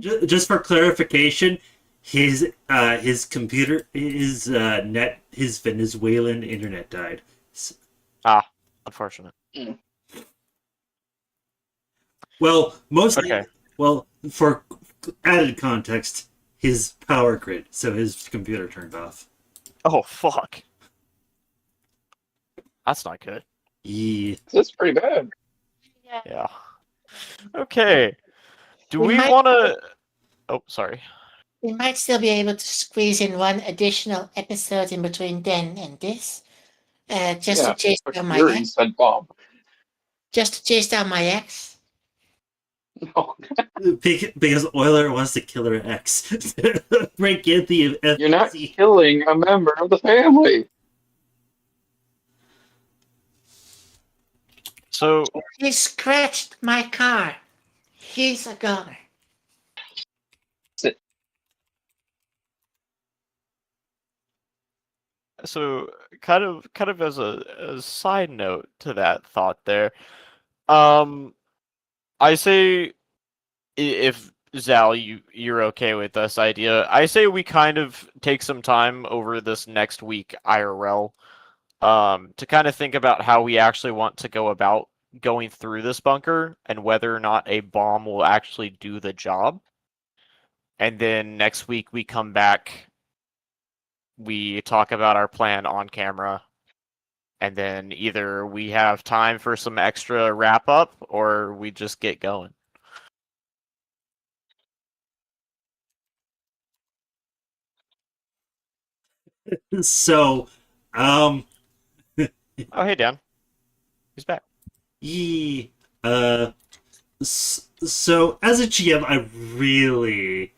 Just for clarification, his computer, his Venezuelan internet died. Unfortunate. Well, mostly. Okay. Well, for added context, his power grid, so his computer turned off. Oh, fuck. That's not good. Yeah. That's pretty bad. Yeah. Okay. Do we might- want to... Oh, sorry. We might still be able to squeeze in one additional episode in between then and this. Just to chase but down my Fury ex. said bomb. Just to chase down my ex. No, Because Euler wants to kill her ex. Break in the you're not FBC. killing a member of the family. So He scratched my car. He's a goner. so kind of as a side note to that thought there, I say if Zal, you're okay with this idea, I say we kind of take some time over this next week IRL, to kind of think about how we actually want to go about going through this bunker and whether or not a bomb will actually do the job. And then next week we come back, we talk about our plan on camera, and then either we have time for some extra wrap up or we just get going. So, Oh, hey, Dan. He's back. ye, so as a GM, I really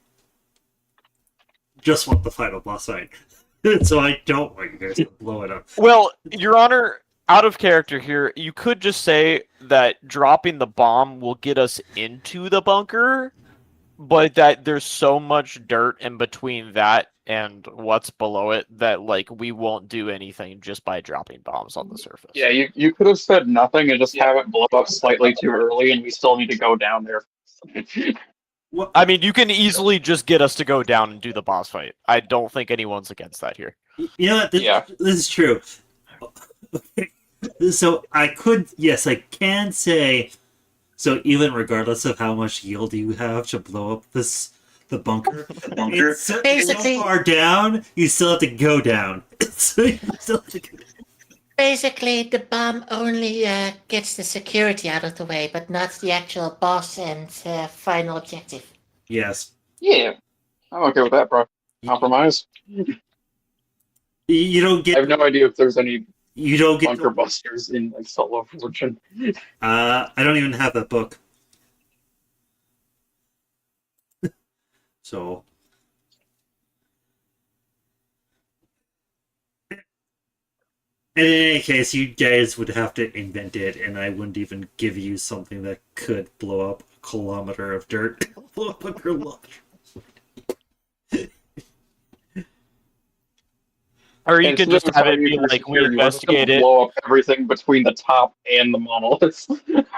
just want the final boss fight. So I don't want you guys to blow it up. Well, Your Honor, out of character here, you could just say that dropping the bomb will get us into the bunker, but that there's so much dirt in between that and what's below it that like we won't do anything just by dropping bombs on the surface. Yeah, you could have said nothing and just have it blow up slightly too early, and we still need to go down there. What? I mean, you can easily just get us to go down and do the boss fight. I don't think anyone's against that here. You know what? This is true. Okay. So I could, yes, I can say. So even regardless of how much yield you have to blow up the bunker, it's so Basically- far down, you still have to go down. So you still have to go. Basically, the bomb only gets the security out of the way, but not the actual boss and final objective. Yes. Yeah, I'm okay with that, bro. Compromise. You don't I get. have no idea if there's any You don't get. bunker busters in like Solo Fortune. I don't even have that book. So. In any case, you guys would have to invent it, and I wouldn't even give you something that could blow up a kilometer of dirt. Blow up a kilometer. Or you And could so just that's have how it you be do like we security. We're just gonna investigate it. blow up everything between the top and the monoliths.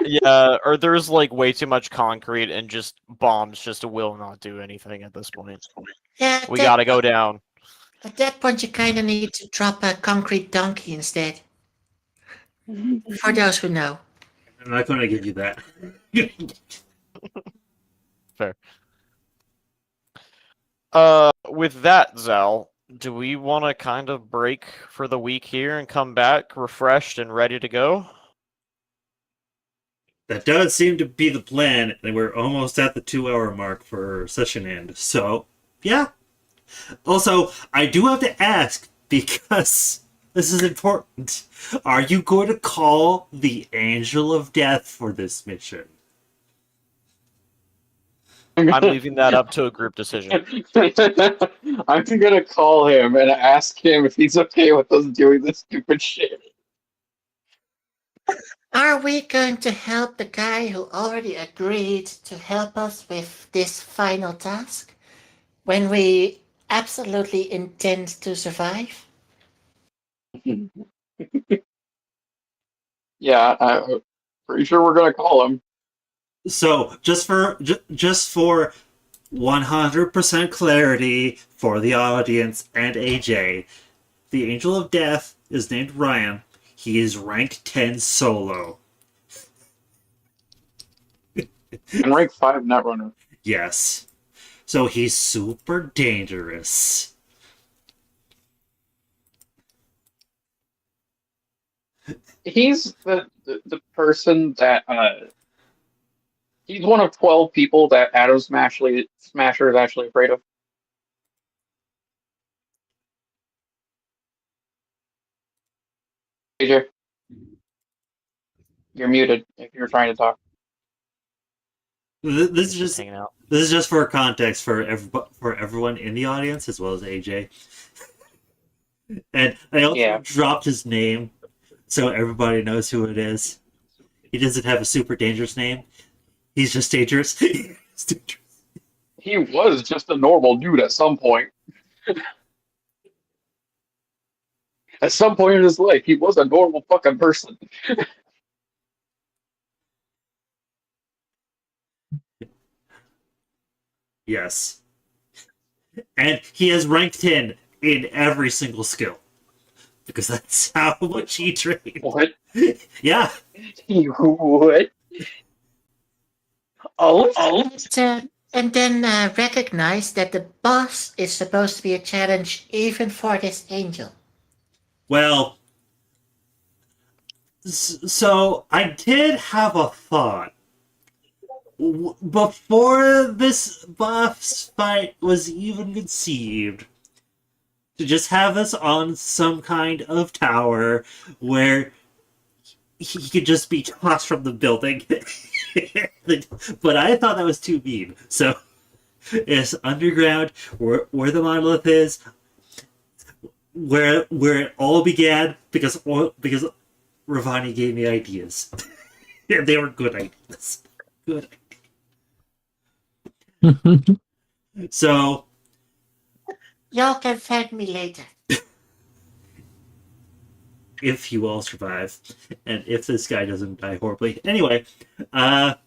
Yeah, or there's like way too much concrete and just bombs just will not do anything at this point. Yeah, We gotta go down. At that point, you kind of need to drop a concrete donkey instead. For those who know. I'm not going to give you that. With that, Zal, do we want to kind of break for the week here and come back refreshed and ready to go? That does seem to be the plan, and we're almost at the 2-hour mark for session end. So, yeah. Also, I do have to ask, because this is important. Are you going to call the Angel of Death for this mission? I'm leaving that up to a group decision. I'm gonna call him and ask him if he's okay with us doing this stupid shit. Are we going to help the guy who already agreed to help us with this final task? When we absolutely intend to survive? Yeah, I'm pretty sure we're gonna call him. So, just for 100% clarity for the audience and AJ, the Angel of Death is named Ryan. He is rank 10 solo. And rank 5 Netrunner. Yes. So he's super dangerous. He's the person that he's one of 12 people that Smasher is actually afraid of. AJ, you're muted if you're trying to talk. This is just hanging out. this is just for context for everyone in the audience as well as AJ. And I also dropped his name so everybody knows who it is. He doesn't have a super dangerous name. He's just dangerous. He's dangerous. He was just a normal dude at some point. At some point in his life, he was a normal fucking person. Yes. And he has rank 10 in every single skill. Because that's how much he trained. What? Yeah. What? Oh. And then recognize that the boss is supposed to be a challenge even for this angel. Well, so I did have a thought. Before this boss fight was even conceived, to just have us on some kind of tower where he could just be tossed from the building. But I thought that was too mean. So it's underground, where the monolith is, where it all began, because Ravani gave me ideas. And they were good ideas. Good ideas. So Y'all can thank me later. if you all survive, and if this guy doesn't die horribly. Anyway, thank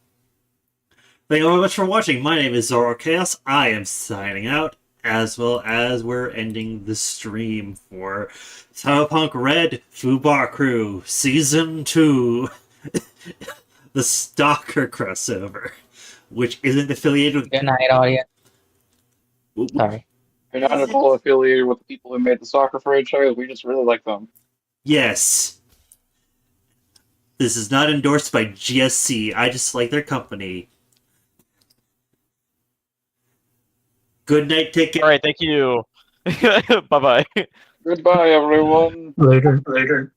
you very much for watching. My name is Zoro Chaos. I am signing out, as well as we're ending the stream for Cyberpunk Red Fubar Crew Season 2, the Stalker crossover, which isn't affiliated with... Good night, audience. Sorry. We're not at all affiliated with the people who made the soccer franchise. We just really like them. Yes. This is not endorsed by GSC. I just like their company. Good night, take care. All right, thank you. Bye-bye. Goodbye, everyone. Later.